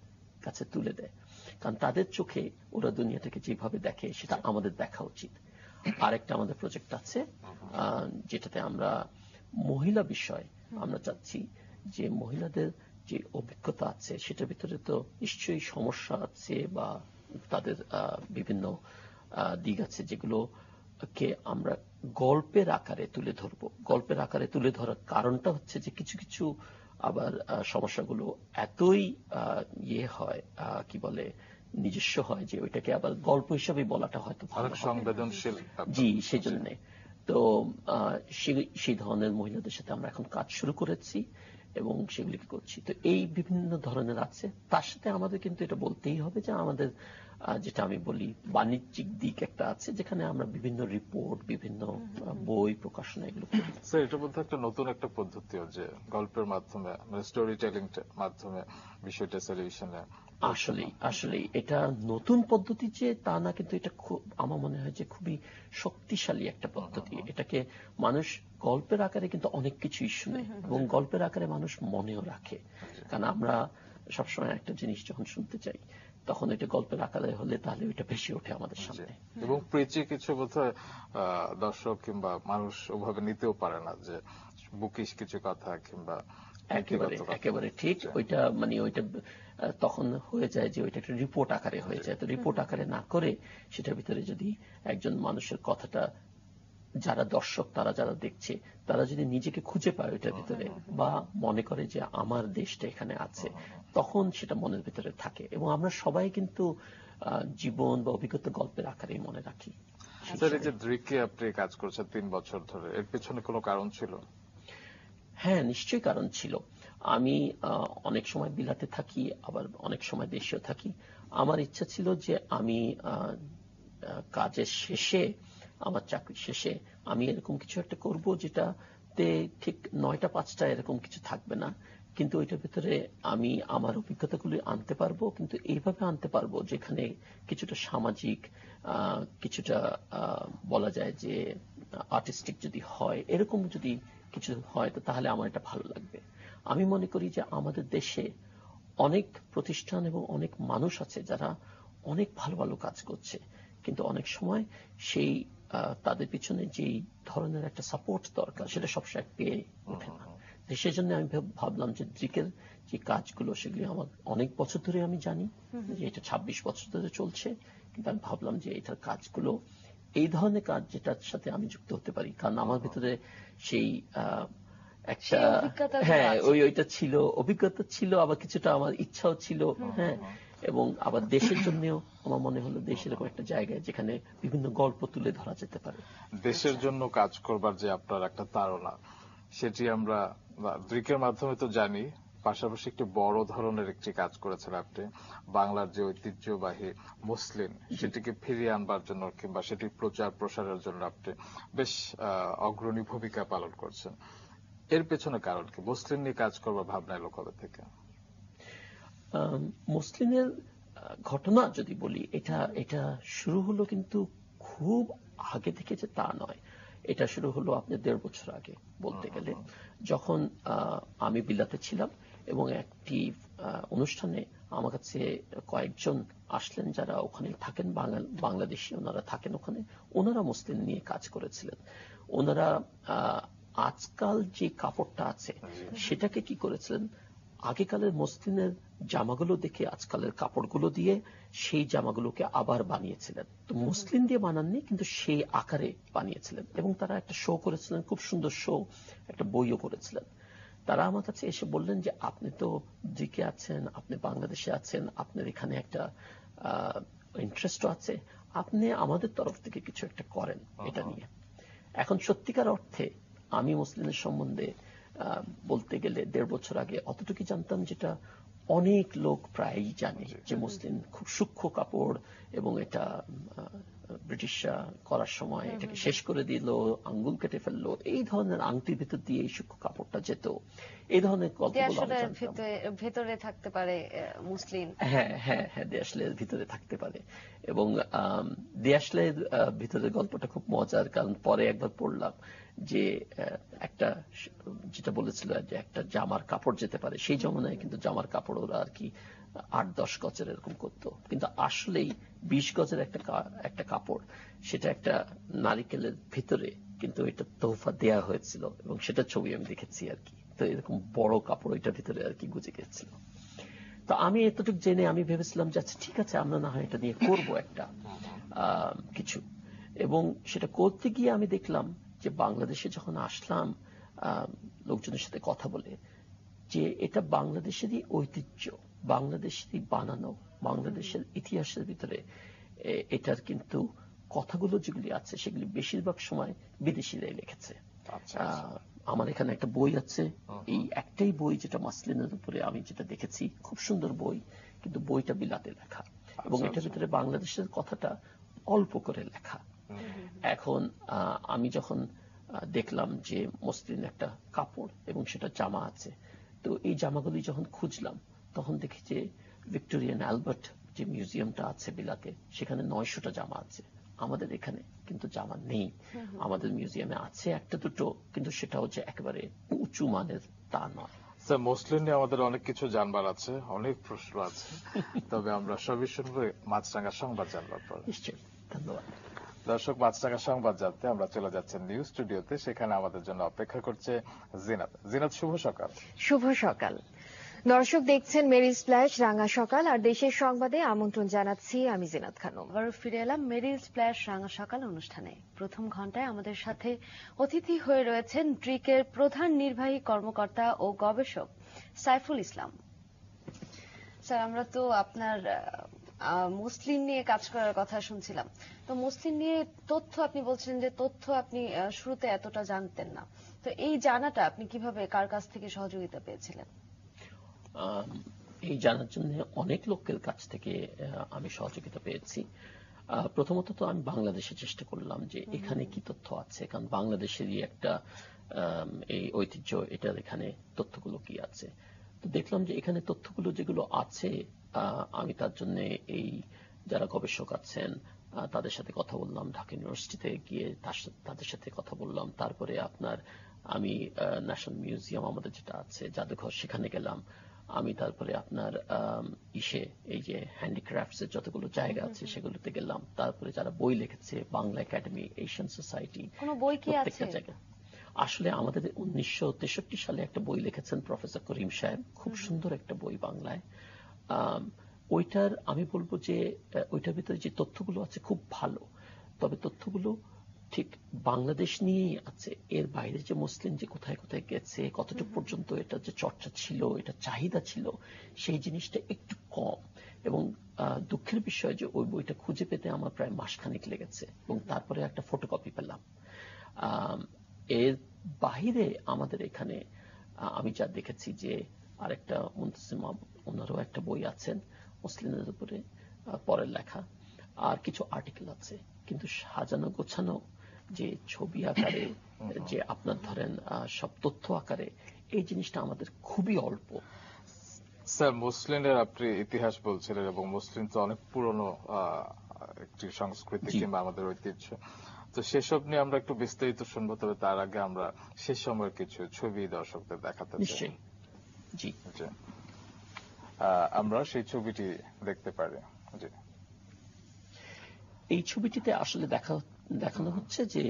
কাছে তুলে দেয়। কারণ তাদের চোখে ওরা দুনিয়াটাকে যেভাবে দেখে সেটা আমাদের দেখা উচিত। আরেকটা আমাদের প্রজেক্ট আছে যেটাতে আমরা মহিলা বিষয়, আমরা চাচ্ছি যে মহিলাদের যে অভিজ্ঞতা আছে সেটার ভিতরে তো নিশ্চয়ই সমস্যা আছে বা তাদের বিভিন্ন দিক আছে যেগুলোকে আমরা গল্পের আকারে তুলে ধরবো। গল্পের আকারে তুলে ধরার কারণটা হচ্ছে যে কিছু কিছু আবার সমস্যাগুলো এতই হয়, কি বলে, নিজস্ব হয়, যে ওইটাকে আবার গল্প হিসাবে বলাটা হয়তো ভালো সংবেদনশীল। জি, সেই জন্য তো সেই ধরনের মহিলাদের সাথে আমরা এখন কাজ শুরু করেছি এবং সেগুলিকে করছি। তো এই বিভিন্ন ধরনের আছে। তার সাথে আমাদের কিন্তু এটা বলতেই হবে যে আমাদের যেটা আমি বলি বাণিজ্যিক দিক একটা আছে, যেখানে আমরা বিভিন্ন রিপোর্ট, বিভিন্ন বই প্রকাশনা এগুলো করি। স্যার, এটা বলতে একটা নতুন একটা পদ্ধতিও, যে গল্পের মাধ্যমে, মানে স্টোরি টেলিং মাধ্যমে বিষয়টা টেলিভিশনে। আসলেই এটা নতুন পদ্ধতি যে তা না, কিন্তু এটা খুব, আমার মনে হয় যে খুবই শক্তিশালী একটা পদ্ধতি। এটাকে মানুষ গল্পের আকারে কিন্তু অনেক কিছুই শুনে এবং গল্পের আকারে মানুষ মনেও রাখে। কারণ আমরা সবসময় একটা জিনিস যখন শুনতে চাই তখন এটা গল্পের আকারে হলে তাহলে ওইটা বেশি ওঠে আমাদের সামনে। এবং প্রিচি কিছু বোধহয় দর্শক কিংবা মানুষ ওভাবে নিতেও পারে না, যে বুকিশ কিছু কথা কিংবা একেবারে ঠিক। ওইটা মানে ওইটা তখন হয়ে যায় যে ওইটা একটা রিপোর্ট আকারে হয়ে যায়। তো রিপোর্ট আকারে না করে সেটার ভিতরে যদি একজন মানুষের কথাটা, যারা দর্শক, তারা যারা দেখছে, তারা যদি নিজেকে খুঁজে পায় ওইটার ভিতরে বা মনে করে যে আমার দেশটা এখানে আছে, তখন সেটা মনের ভিতরে থাকে। এবং আমরা সবাই কিন্তু জীবন বা অভিজ্ঞতা গল্পের আকারেই মনে রাখি। স্যার, এই যে দ্রিকে আপনি কাজ করছেন 3 বছর ধরে, এর পেছনে কোনো কারণ ছিল? হ্যাঁ, নিশ্চয়ই কারণ ছিল। আমি অনেক সময় বিলাতে থাকি, আবার অনেক সময় দেশেও থাকি। আমার ইচ্ছা ছিল যে আমি কাজের শেষে, আমার চাকরি শেষে আমি এরকম কিছু একটা করব যেটাতে ঠিক 9টা 5টা এরকম কিছু থাকবে না, কিন্তু ওইটার ভিতরে আমি আমার অভিজ্ঞতাগুলি আনতে পারবো, কিন্তু এইভাবে আনতে পারবো যেখানে কিছুটা সামাজিক, কিছুটা বলা যায় যে আর্টিস্টিক যদি হয়, এরকম যদি কিছু হয় তো তাহলে আমার এটা ভালো লাগবে। আমি মনে করি যে আমাদের দেশে অনেক প্রতিষ্ঠান এবং অনেক মানুষ আছে যারা অনেক ভালো ভালো কাজ করছে, কিন্তু অনেক সময় সেই তাদের পিছনে যেই ধরনের একটা সাপোর্ট দরকার সেটা সবসময় পেয়ে ওঠে না। সেই জন্য আমি ভাবলাম যে দ্রিকের যে কাজগুলো সেগুলি আমার অনেক বছর ধরে আমি জানি যে এটা 26 বছর ধরে চলছে, কিন্তু আমি ভাবলাম যে এটার কাজগুলো, এই ধরনের কাজ যেটার সাথে আমি যুক্ত হতে পারি, কারণ আমার ভিতরে সেই একটা ওইটা ছিল, অভিজ্ঞতা ছিল, আবার কিছুটা আমার ইচ্ছাও ছিল। হ্যাঁ, এবং আবার দেশের জন্যও আমার মনে হলো দেশ এরকম একটা জায়গায় যেখানে বিভিন্ন গল্প তুলে ধরা যেতে পারে। দেশের জন্য কাজ করবার যে আপনার একটা তাড়না, সেটি আমরা দৃকের মাধ্যমে তো জানি, পাশাপাশি একটি বড় ধরনের একটি কাজ করেছেন আপনি বাংলার যে ঐতিহ্যবাহী মুসলিম সেটিকে ফিরিয়ে আনবার জন্য কিংবা সেটি প্রচার প্রসারের জন্য আপনি বেশ অগ্রণী ভূমিকা পালন করছেন। এর পেছনে কারণ কি? মুসলিম নিয়ে কাজ করবার ভাবনা এলো কবে থেকে? মুসলিমের ঘটনা যদি বলি, এটা শুরু হলো কিন্তু খুব আগে থেকে যে তা নয়। এটা শুরু হলো আপনার 1.5 বছর আগে বলতে গেলে, যখন আমি বিলাতে ছিলাম এবং একটি অনুষ্ঠানে আমার কাছে কয়েকজন আসলেন যারা ওখানে থাকেন, বাংলাদেশি ওনারা থাকেন ওখানে, ওনারা মুসলিম নিয়ে কাজ করেছিলেন। ওনারা আজকাল যে কাপড়টা আছে সেটাকে কি করেছিলেন, আগেকালের মুসলিমের জামাগুলো দেখে আজকালের কাপড়গুলো দিয়ে সেই জামাগুলোকে আবার বানিয়েছিলেন। তো মুসলিম দিয়ে বানাননি, কিন্তু সেই আকারে বানিয়েছিলেন এবং তারা একটা শো করেছিলেন, খুব সুন্দর শো, একটা বইও করেছিলেন। তারা আমার কাছে এসে বললেন যে আপনি তো দিকে আছেন, আপনি বাংলাদেশে আছেন, আপনার এখানে একটা ইন্টারেস্টও আছে, আপনি আমাদের তরফ থেকে কিছু একটা করেন এটা নিয়ে। এখন সত্যিকার অর্থে আমি মুসলিমের সম্বন্ধে বলতে গেলে 1.5 বছর আগে অতটুকু জানতাম যেটা অনেক লোক প্রায়ই জানে, যে মুসলিম খুব সূক্ষ্ম কাপড় এবং এটা ব্রিটিশরা করার সময় এটাকে শেষ করে দিল, আঙ্গুল কেটে ফেললো, এই ধরনের আংটির ভিতর দিয়ে এই সূক্ষ্ম কাপড়টা যেত, এই ধরনের গল্পগুলো আমি জানতাম। ভেতরে থাকতে পারে মুসলিম, হ্যাঁ হ্যাঁ হ্যাঁ, দেয়াশলাইয়ের ভিতরে থাকতে পারে। এবং দেয়াশলাইয়ের ভিতরে গল্পটা খুব মজার, কারণ পরে একবার পড়লাম যে একটা যেটা বলেছিল যে একটা জামার কাপড় যেতে পারে, সেই জমানায় কিন্তু জামার কাপড় ওরা আর কি 8-10 গজের এরকম করতো, কিন্তু আসলেই 20 গজের একটা কাপড়, সেটা একটা নারিকেলের ভিতরে কিন্তু এটা তোহফা দেয়া হয়েছিল এবং সেটা ছবি আমি দেখেছি আর কি। তো এরকম বড় কাপড় ওইটার ভিতরে আর কি গুজে গেছিল। তো আমি এতটুকু জেনে আমি ভেবেছিলাম যে আচ্ছা ঠিক আছে, আমরা না হয় এটা নিয়ে করব একটা কিছু। এবং সেটা করতে গিয়ে আমি দেখলাম যে বাংলাদেশে যখন আসলাম লোকজনের সাথে কথা বলে, যে এটা বাংলাদেশেরই ঐতিহ্য, বাংলাদেশেরই বানানো, বাংলাদেশের ইতিহাসের ভিতরে এটার কিন্তু কথাগুলো যেগুলি আছে সেগুলি বেশিরভাগ সময় বিদেশিরাই লিখেছে। আমার এখানে একটা বই আছে, এই একটাই বই যেটা মাসলিনের উপরে আমি যেটা দেখেছি, খুব সুন্দর বই, কিন্তু বইটা বিলাতে লেখা এবং এটার ভিতরে বাংলাদেশের কথাটা অল্প করে লেখা। এখন আমি যখন দেখলাম যে মসলিন একটা কাপড় এবং সেটা জামা আছে, তো এই জামাগুলি যখন খুঁজলাম তখন দেখি যে ভিক্টোরিয়ান অ্যালবার্ট যে মিউজিয়ামটা আছে বিলাতে, সেখানে 900টা জামা আছে। আমাদের এখানে কিন্তু জামা নেই। আমাদের মিউজিয়ামে আছে একটা দুটো, কিন্তু সেটাও যে একেবারে উঁচু মানের তা নয়। স্যার, মুসলিম নিয়ে আমাদের অনেক কিছু জানবার আছে, অনেক প্রশ্ন আছে, তবে আমরা সবই শুনবো মাছরাঙা সংবাদ জানবার পর। নিশ্চয়ই, ধন্যবাদ। দর্শক, মাছরাঙা সংবাদ জানতে আমরা চলে যাচ্ছি নিউজ স্টুডিওতে, সেখানে আমাদের জন্য অপেক্ষা করছে জিনাত। জিনাত, শুভ সকাল। শুভ সকাল দর্শক, দেখছেন মেরিল স্প্ল্যাশ রাঙা সকাল, আর দেশের সংবাদে আমন্ত্রণ জানাচ্ছি আমি জিনাত খানম। আবারও ফিরে এলাম মেরিল স্প্ল্যাশ রাঙা সকাল অনুষ্ঠানে। প্রথম ঘন্টায় আমাদের সাথে অতিথি হয়ে রয়েছেন ড্রিকের প্রধান নির্বাহী কর্মকর্তা ও গবেষক সাইফুল ইসলাম। স্যার, আমরা তো আপনার মুসলিম নিয়ে কাজ করার কথা শুনছিলাম, তো মুসলিম নিয়ে তথ্য আপনি বলছিলেন যে তথ্য আপনি শুরুতে এতটা জানতেন না, তো এই জানাটা আপনি কিভাবে, কার কাছ থেকে সহযোগিতা পেয়েছিলেন? এই জানার জন্য অনেক লোকের কাছ থেকে আমি সহযোগিতা পেয়েছি। প্রথমত তো আমি বাংলাদেশে চেষ্টা করলাম যে এখানে কি তথ্য আছে, কারণ বাংলাদেশেরই একটা এই ঐতিহ্য, এটার এখানে তথ্যগুলো কি আছে। তো দেখলাম যে এখানে তথ্যগুলো যেগুলো আছে, আমি তার জন্য এই যারা গবেষক আছেন তাদের সাথে কথা বললাম, ঢাকা ইউনিভার্সিটিতে গিয়ে তাদের সাথে কথা বললাম। তারপরে আপনার আমি ন্যাশনাল মিউজিয়াম আমাদের যেটা আছে জাদুঘর, সেখানে গেলাম আমি। তারপরে আপনার এই যে হ্যান্ডিক্রাফটস এর যতগুলো জায়গা আছে সেগুলোতে গেলাম। তারপরে যারা বই লিখেছে, বাংলা একাডেমি, এশিয়ান সোসাইটি, কোনো বই কি আছে? আসলে আমাদের 1963 সালে একটা বই লিখেছেন প্রফেসর করিম সাহেব, খুব সুন্দর একটা বই বাংলায়। ওইটার আমি বলবো যে ওইটার ভিতরে যে তথ্যগুলো আছে খুব ভালো, তবে তথ্যগুলো ঠিক বাংলাদেশ নিয়েই আছে, এর বাইরে যে মুসলিম যে কোথায় কোথায় গেছে, কতটুকু পর্যন্ত এটা যে চর্চা ছিল, এটা চাহিদা ছিল, সেই জিনিসটা একটু কম। এবং দুঃখের বিষয় যে ওই বইটা খুঁজে পেতে আমার প্রায় মাসখানেক লেগেছে এবং তারপরে একটা ফটোকপি পেলাম। এর বাহিরে আমাদের এখানে আমি যা দেখেছি যে আরেকটা মুনতাসিম ওনারও একটা বই আছেন মুসলিমদের উপরে পরের লেখা, আর কিছু আর্টিকেল আছে, কিন্তু সাজানো গোছানো যে ছবি আকারে, যে আপনার ধরেন সব তথ্য আকারে, এই জিনিসটা আমাদের খুবই অল্প। স্যার, মুসলিমের আপনি ইতিহাস বলছিলেন এবং মুসলিম তো অনেক পুরনো একটি সংস্কৃতি কিংবা আমাদের ঐতিহ্য, তো সেসব নিয়ে আমরা একটু বিস্তারিত শুনবো, তবে তার আগে আমরা সে সময়ের কিছু ছবি দর্শকদের দেখাতে চাই। জি, আমরা সেই ছবিটি দেখতে পারি। জি, এই ছবিটিতে আসলে দেখানো হচ্ছে যে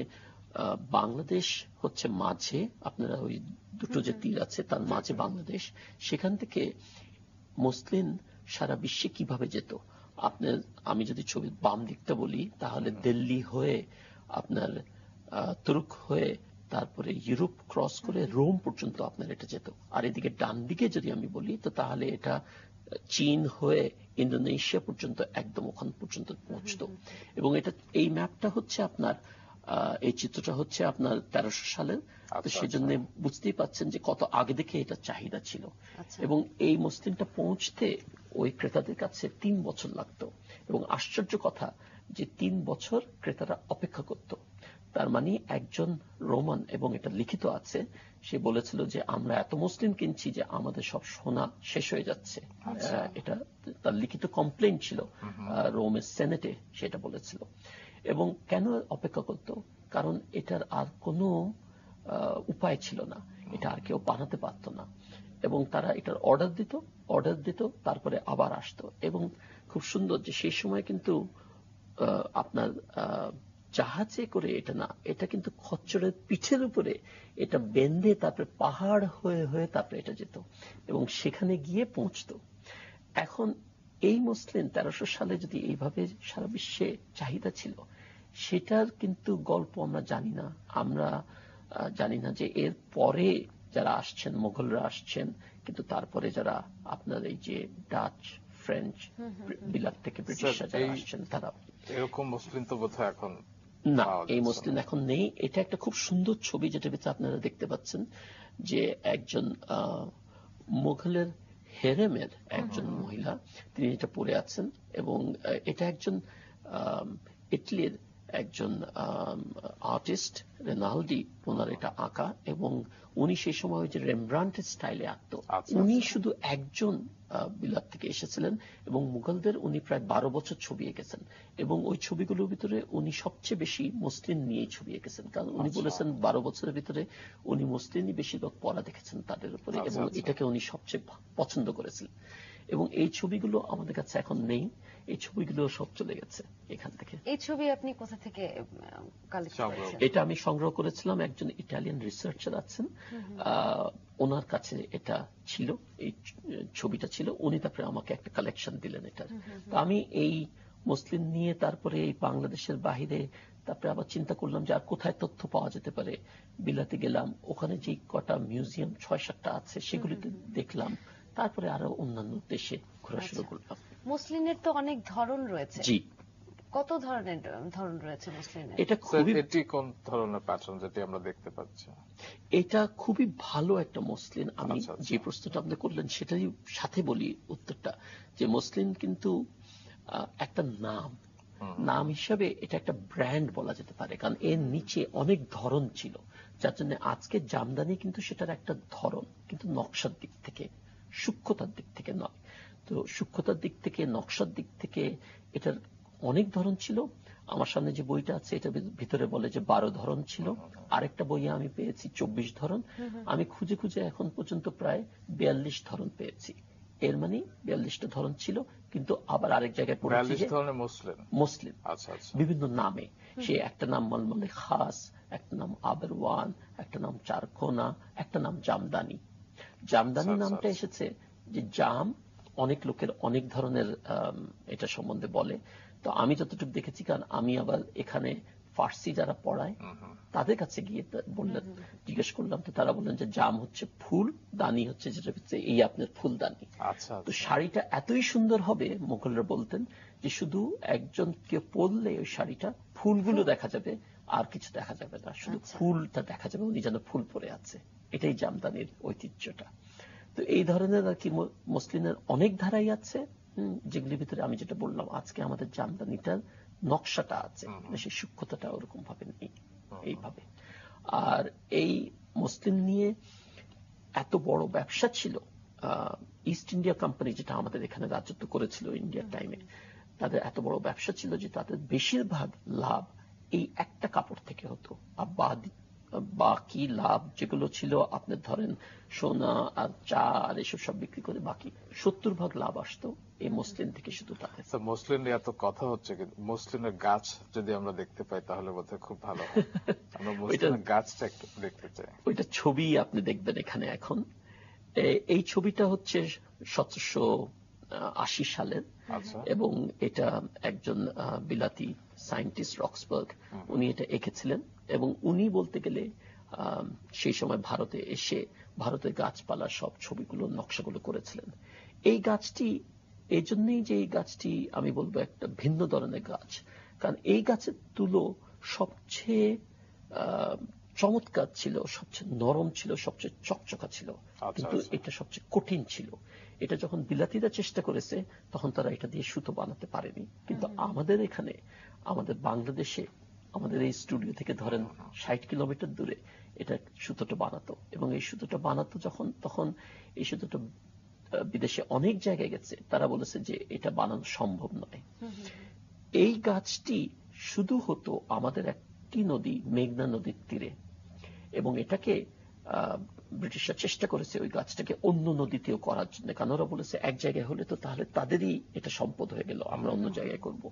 বাংলাদেশ হচ্ছে মাঝে, আপনারা ওই দুটো যে তীর আছে তার মাঝে বাংলাদেশ, সেখান থেকে মুসলিম সারা বিশ্বে কিভাবে যেত। আপনার আমি যদি ছবির বাম দিকটা বলি তাহলে দিল্লি হয়ে আপনার তুর্ক হয়ে তারপরে ইউরোপ ক্রস করে রোম পর্যন্ত আপনার এটা যেত। আর এদিকে ডান দিকে যদি আমি বলি তো তাহলে এটা চীন হয়ে ইন্দোনেশিয়া পর্যন্ত একদম ওখান পর্যন্ত পৌঁছতো। এবং এটা এই ম্যাপটা হচ্ছে আপনার এই চিত্রটা হচ্ছে আপনার 1300 সালের, তো সেজন্য বুঝতেই পাচ্ছেন যে কত আগে থেকে এটা চাহিদা ছিল। এবং এই মসলিনটা পৌঁছতে ওই ক্রেতাদের কাছে 3 বছর লাগতো। এবং আশ্চর্য কথা যে 3 বছর ক্রেতারা অপেক্ষা করত। তার মানে একজন রোমান, এবং এটা লিখিত আছে, সে বলেছিল যে আমরা এত মুসলিম কিনছি যে আমাদের সব সোনা শেষ হয়ে যাচ্ছে। এটা তার লিখিত কমপ্লেইন ছিল, রোমের সেনেটে সেটা বলেছিল। এবং কেন অপেক্ষা করত? কারণ এটার আর কোনো উপায় ছিল না, এটা আর কেউ বানাতে পারত না। এবং তারা এটার অর্ডার দিত, তারপরে আবার আসতো। এবং খুব সুন্দর যে সেই সময় কিন্তু আপনার জাহাজে করে এটা না, এটা কিন্তু খচ্চরের পিঠের উপরে এটা বেঁধে তারপরে পাহাড় হয়ে হয়ে তারপরে এটা যেত এবং সেখানে গিয়ে পৌঁছতো। এখন এই মুসলিম 1300 সালে যদি এইভাবে সারা বিশ্বে চাহিদা ছিল, সেটার কিন্তু গল্প আমরা জানি না। আমরা জানি না যে এর পরে যারা আসছেন, মোগলরা আসছেন, কিন্তু তারপরে যারা আপনার এই যে ডাচ, ফ্রেঞ্চ, বিলাত থেকে ব্রিটিশরা যারা আসছেন, তারা এরকম মুসলিম তো বোধহয় এখন না, এই মুসলিম এখন নেই। এটা একটা খুব সুন্দর ছবি যেটা ভিতরে আপনারা দেখতে পাচ্ছেন যে একজন মুঘলের হেরেমের একজন মহিলা, তিনি এটা পরে আছেন। এবং এটা একজন ইটালির একজন আর্টিস্ট রেনাল্ডি, ওনার এটা আঁকা। এবং উনি সেই সময় যে রেমব্রান্টের স্টাইলে আঁকতো। উনি শুধু একজন বিলাত থেকে এসেছিলেন এবং মুঘলদের উনি প্রায় 12 বছর ছবি এঁকেছেন। এবং ওই ছবিগুলোর ভিতরে উনি সবচেয়ে বেশি মুসলিম নিয়ে ছবি এঁকেছেন, কারণ উনি বলেছেন 12 বছরের ভিতরে উনি মুসলিমই বেশিরভাগ পড়া দেখেছেন তাদের উপরে, এবং এটাকে উনি সবচেয়ে পছন্দ করেছিলেন। এবং এই ছবিগুলো আমাদের কাছে এখন নেই, এই ছবিগুলো সব চলে গেছে এখান থেকে। এই ছবি আপনি কোথা থেকে কালেক্ট করেছেন? এটা আমি সংগ্রহ করেছিলাম, একজন ইটালিয়ান রিসার্চার আছেন, ওনার কাছে এটা ছিল, এই ছবিটা ছিল, উনি তারপরে আমাকে একটা কালেকশন দিলেন এটার। তো আমি এই মুসলিম নিয়ে তারপরে এই বাংলাদেশের বাহিরে তারপরে আবার চিন্তা করলাম যে আর কোথায় তথ্য পাওয়া যেতে পারে। বিলাতে গেলাম, ওখানে যে কটা মিউজিয়াম 6-7টা আছে সেগুলিতে দেখলাম, তারপরে আরো অন্যান্য দেশে ঘোরা শুরু করলাম। মুসলিমের তো অনেক ধরন রয়েছে। জি, কত ধরনের ধরন রয়েছে মুসলিমের? এটি কোন ধরনের প্যাটার্ন যেটি আমরা দেখতে পাচ্ছি? এটা খুবই ভালো একটা মুসলিম। আমি যে প্রশ্নটা আপনি করলেন সেটাই সাথে বলি উত্তরটা, যে মুসলিম কিন্তু একটা নাম হিসাবে এটা একটা ব্র্যান্ড বলা যেতে পারে, কারণ এর নিচে অনেক ধরন ছিল, যার জন্য আজকে জামদানি কিন্তু সেটার একটা ধরন, কিন্তু নকশার দিক থেকে, সূক্ষ্মতার দিক থেকে নয়। তো সূক্ষ্মতার দিক থেকে, নকশার দিক থেকে এটার অনেক ধরন ছিল। আমার সামনে যে বইটা আছে এটা ভিতরে বলে যে 12 ধরন ছিল। আরেকটা বইয়ে আমি পেয়েছি 24 ধরন। আমি খুঁজে খুঁজে এখন পর্যন্ত প্রায় 42 ধরন পেয়েছি। এর মানে 42টা ধরন ছিল, কিন্তু আবার আরেক জায়গায় পড়েছি যে মুসলিম বিভিন্ন নামে। সে একটা নাম মলমলে খাস, একটা নাম আবরওয়ান, একটা নাম চারকোনা, একটা নাম জামদানি। জামদানি নামটা এসেছে যে জাম, অনেক লোকের অনেক ধরনের এটা সম্বন্ধে বলে। তো আমি যতটুকু দেখেছি, কারণ আমি আবার এখানে ফার্সি যারা পড়ায় তাদের কাছে গিয়ে বললেন, জিজ্ঞেস করলাম, তো তারা বললেন যে জাম হচ্ছে ফুল, দানি হচ্ছে যেটা হচ্ছে এই আপনার ফুলদানি। তো শাড়িটা এতই সুন্দর হবে, মোগলরা বলতেন যে শুধু একজন কেউ পরলে ওই শাড়িটা ফুলগুলো দেখা যাবে, আর কিছু দেখা যাবে না, শুধু ফুলটা দেখা যাবে, উনি যেন ফুল পরে আছে। এটাই জামদানির ঐতিহ্যটা। তো এই ধরনের আর কি মসলিনের অনেক ধারাই আছে, যেগুলির ভিতরে আমি যেটা বললাম, আজকে আমাদের জামদানিটার নকশাটা আছে, সেই সূক্ষ্মতাটা ওরকম ভাবে নেই এইভাবে। আর এই মসলিন নিয়ে এত বড় ব্যবসা ছিল, ইস্ট ইন্ডিয়া কোম্পানি যেটা আমাদের এখানে রাজত্ব করেছিল ইন্ডিয়ার টাইমে, তাদের এত বড় ব্যবসা ছিল যে তাদের বেশিরভাগ লাভ এই একটা কাপড় থেকে হতো। আর বাকি লাভ যেগুলো ছিল আপনার ধরেন সোনা আর চা আর এসব সব বিক্রি করে বাকি 70% লাভ আসতো এই মসলিন থেকে শুধু তাদের। মসলিন নিয়ে এত কথা হচ্ছে, কিন্তু মসলিনের গাছ যদি আমরা দেখতে পাই তাহলে বোধহয় খুব ভালো হয়। আমরা মসলিনের গাছটা একটু দেখতে চাই। ওইটা ছবি আপনি দেখবেন এখানে এখন। এই ছবিটা হচ্ছে 1780 সালের, এবং এটা একজন বিলাতি সায়েন্টিস্ট রক্সবার্গ, উনি এটা এঁকেছিলেন। এবং উনি বলতে গেলে সেই সময় ভারতে এসে ভারতের গাছপালার সব ছবিগুলো নকশাগুলো করেছিলেন। এই গাছটি এই জন্যই যে এই গাছটি আমি বলবো একটা ভিন্ন ধরনের গাছ, কারণ এই গাছের তুলো সবচেয়ে চমৎকার ছিল, সবচেয়ে নরম ছিল, সবচেয়ে চকচকা ছিল, কিন্তু এটা সবচেয়ে কঠিন ছিল। এটা যখন বিলাতিরা চেষ্টা করেছে তখন তারা এটা দিয়ে সুতো বানাতে পারেনি, কিন্তু আমাদের এখানে, আমাদের বাংলাদেশে, আমাদের এই স্টুডিও থেকে ধরেন 60 কিলোমিটার দূরে এটা সুতোটা বানাতো। এবং এই সুতোটা বানাতো যখন, তখন এই সুতোটা বিদেশে অনেক জায়গায় গেছে, তারা বলেছে যে এটা বানানো সম্ভব নয়। এই গাছটি শুধু হতো আমাদের একটি নদী, মেঘনা নদীর তীরে, এবং এটাকে ব্রিটিশরা চেষ্টা করেছে ওই গাছটাকে অন্য নদীতেও করার জন্য, কারণ ওরা বলেছে এক জায়গায় হলে তো তাহলে তাদেরই এটা সম্পদ হয়ে গেল, আমরা অন্য জায়গায় করব।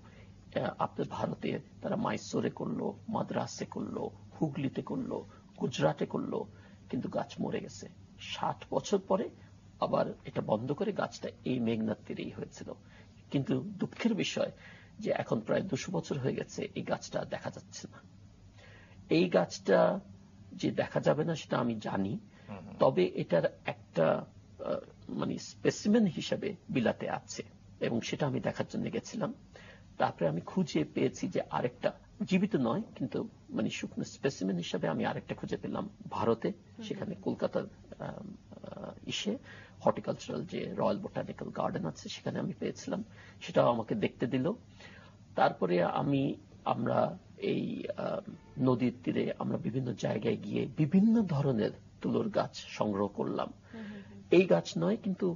আপনার ভারতে তারা মাইসোরে করলো, মাদ্রাসে করলো, হুগলিতে করলো, গুজরাটে করলো, কিন্তু গাছ মরে গেছে। 60 বছর পরে আবার এটা বন্ধ করে গাছটা এই মেঘনার তীরেই হয়েছিল। কিন্তু দুঃখের বিষয় যে এখন প্রায় 200 বছর হয়ে গেছে এই গাছটা দেখা যাচ্ছে না। এই গাছটা যে দেখা যাবে না সেটা আমি জানি, তবে এটার একটা মানে স্পেসিমেন হিসাবে বিলাতে আছে, এবং সেটা আমি দেখার জন্য গেছিলাম। তারপরে আমি খুঁজে পেয়েছি যে আরেকটা জীবিত নয়, কিন্তু মানে শুকনো স্পেসিমেন হিসাবে আমি আরেকটা খুঁজে পেলাম ভারতে, সেখানে কলকাতার হর্টিকালচারাল যে রয়্যাল বোটানিক্যাল গার্ডেন আছে সেখানে আমি পেয়েছিলাম, সেটাও আমাকে দেখতে দিল। তারপরে আমরা এই নদীর তীরে আমরা বিভিন্ন জায়গায় গিয়ে বিভিন্ন ধরনের তুলোর গাছ সংগ্রহ করলাম। এই গাছ নয়, কিন্তু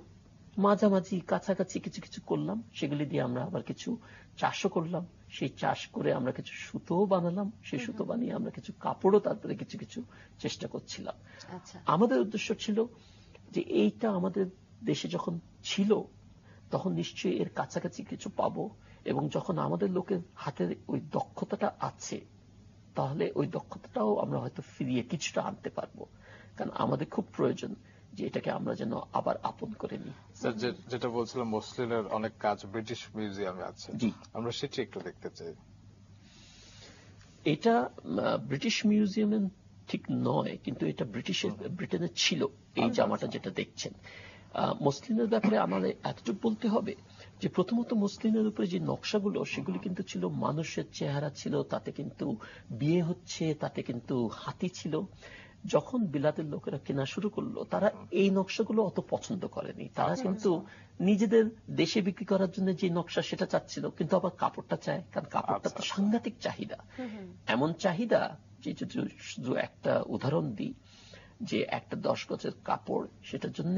মাঝামাঝি কাছাকাছি কিছু কিছু করলাম, সেগুলি দিয়ে আমরা আবার কিছু চাষও করলাম। সেই চাষ করে আমরা কিছু সুতোও বানালাম, সেই সুতো বানিয়ে আমরা কিছু কাপড়ও তারপরে কিছু কিছু চেষ্টা করছিলাম। আমাদের উদ্দেশ্য ছিল যে এইটা আমাদের দেশে যখন ছিল তখন নিশ্চয়ই এর কাছাকাছি কিছু পাবো, এবং যখন আমাদের লোকের হাতের ওই দক্ষতাটা আছে তাহলে ওই দক্ষতাটাও আমরা হয়তো ফিরিয়ে কিছুটা আনতে পারবো, কারণ আমাদের খুব প্রয়োজন যে এটাকে আমরা যেন আবার আপন করে নিই। স্যার, যেটা বলছিলাম মসলিনের অনেক কাজ ব্রিটিশ মিউজিয়ামে আছে, আমরা সেটা একটু দেখতে চাই। এটা ব্রিটিশ মিউজিয়ামে ঠিক নয়, কিন্তু এটা ব্রিটেনে ছিল এই জামাটা যেটা দেখছেন। মসলিনের ব্যাপারে আমাদের এতটুকু বলতে হবে যে প্রথমত মসলিনের উপরে যে নকশাগুলো সেগুলি কিন্তু ছিল মানুষের চেহারা ছিল, তাতে কিন্তু বিয়ে হচ্ছে, তাতে কিন্তু হাতি ছিল। যখন বিলাতের লোকেরা কেনা শুরু করলো তারা এই নকশাগুলো অত পছন্দ করেনি, তারা কিন্তু নিজেদের দেশে বিক্রি করার জন্য যে নকশা সেটা চাচ্ছিল, কিন্তু আবার কাপড়টা চায়, কারণ কাপড়টা তো সাংঘাতিক চাহিদা। এমন চাহিদা যে শুধু একটা উদাহরণ দিই, যে একটা 10 গজের কাপড়, সেটার জন্য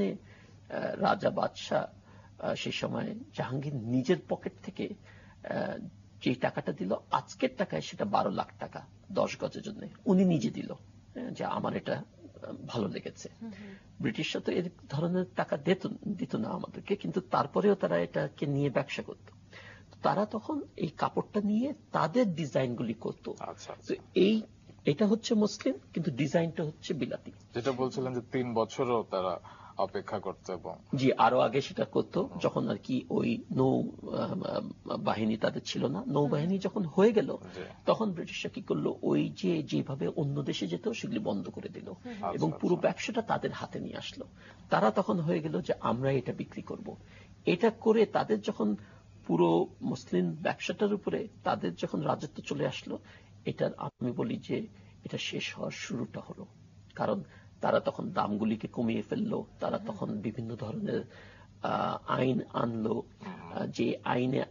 রাজা বাদশাহ সেই সময় জাহাঙ্গীর নিজের পকেট থেকে যে টাকাটা দিল, আজকের টাকায় সেটা 12 লাখ টাকা 10 গজের জন্য উনি নিজে দিল, যে আমার এটা ভালো লেগেছে। ব্রিটিশরা তো এর ধরনের টাকা দিত না আমাদেরকে, কিন্তু তারপরেও তারা এটাকে নিয়ে ব্যবসা করত। তারা তখন এই কাপড়টা নিয়ে তাদের ডিজাইনগুলি করত। তো এটা হচ্ছে মুসলিম, কিন্তু ডিজাইনটা হচ্ছে বিলাতি। যেটা বলছিলেন যে 3 বছরও তারা অপেক্ষা করতো এবং জি আরো আগে সেটা করতো যখন আর কি ওই নৌ বাহিনী তাদের ছিল না, নৌবাহিনী যখন হয়ে গেল তখন ব্রিটিশরা কি করলো, ওই যেভাবে অন্য দেশে যেত সেগুলি বন্ধ করে দিল এবং পুরো ব্যবসাটা তাদের হাতে নিয়ে আসলো। তারা তখন হয়ে গেল যে আমরা এটা বিক্রি করব। এটা করে তাদের যখন পুরো মুসলিম ব্যবসাটার উপরে তাদের যখন রাজত্ব চলে আসলো, এটার আমি বলি যে এটা শেষ হওয়ার শুরুটা হলো। কারণ তারা তখন দামগুলিকে কমিয়ে ফেললো, তারা তখন বিভিন্ন ধরনের আইন আনলো, যে আইনে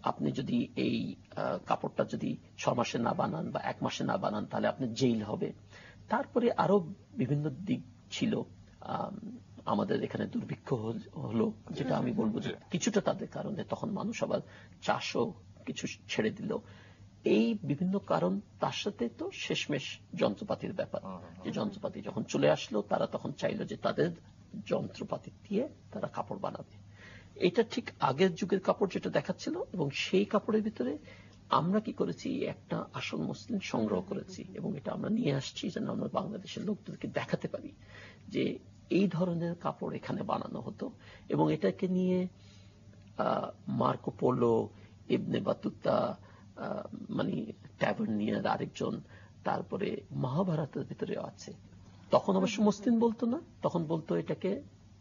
আপনি যদি এই কাপড়টা যদি 6 মাসে না বানান বা 1 মাসে না বানান তাহলে আপনি জেল হবে। তারপরে আরো বিভিন্ন দিক ছিল। আমাদের এখানে দুর্ভিক্ষ হলো, যেটা আমি বলবো যে কিছুটা তাদের কারণে তখন মানুষ আবার চাষও কিছু ছেড়ে দিল। এই বিভিন্ন কারণ, তার সাথে তো শেষমেশ যন্ত্রপাতির ব্যাপার, যে যন্ত্রপাতি যখন চলে আসলো তারা তখন চাইলো যে তাদের যন্ত্রপাতি দিয়ে তারা কাপড় বানাবে। এটা ঠিক আগের যুগের কাপড় যেটা দেখাচ্ছিল, এবং সেই কাপড়ের ভিতরে আমরা কি করেছি, একটা আসল মসলিন সংগ্রহ করেছি এবং এটা আমরা নিয়ে আসছি যেন আমরা বাংলাদেশের লোকদেরকে দেখাতে পারি যে এই ধরনের কাপড় এখানে বানানো হতো। এবং এটাকে নিয়ে মার্কো পোলো, ইবনে বাতুতা, মানে ট্যাভার্নিয়ার আরেকজন, তারপরে মহাভারতের ভিতরে আছে। তখন অবশ্য মুসলিম বলতো না, তখন বলতো এটাকে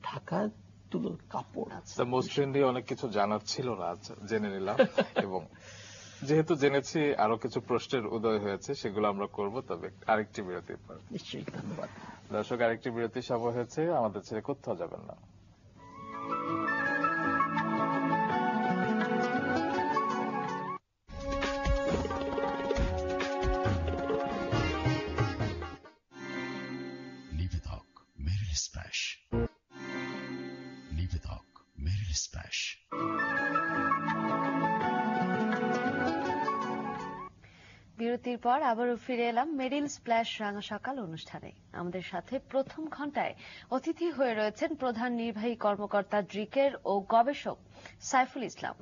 ঢাকার তুলোর কাপড়। মুসলিম দিয়ে অনেক কিছু জানার ছিল না, জেনে নিলাম। এবং যেহেতু জেনেছি আরো কিছু প্রশ্নের উদয় হয়েছে, সেগুলো আমরা করব, তবে আরেকটি বিরতির পর। নিশ্চয়ই, ধন্যবাদ দর্শক। আরেকটি বিরতির সময় হয়েছে, আমাদের ছেড়ে কোথাও যাবেন না। বিরতির পর আবারও ফিরে এলাম মেরিল স্প্ল্যাশ রাঙা সকাল অনুষ্ঠানে। আমাদের সাথে প্রথম ঘন্টায় অতিথি হয়ে রয়েছেন প্রধান নির্বাহী কর্মকর্তা ড্রিকের ও গবেষক সাইফুল ইসলাম।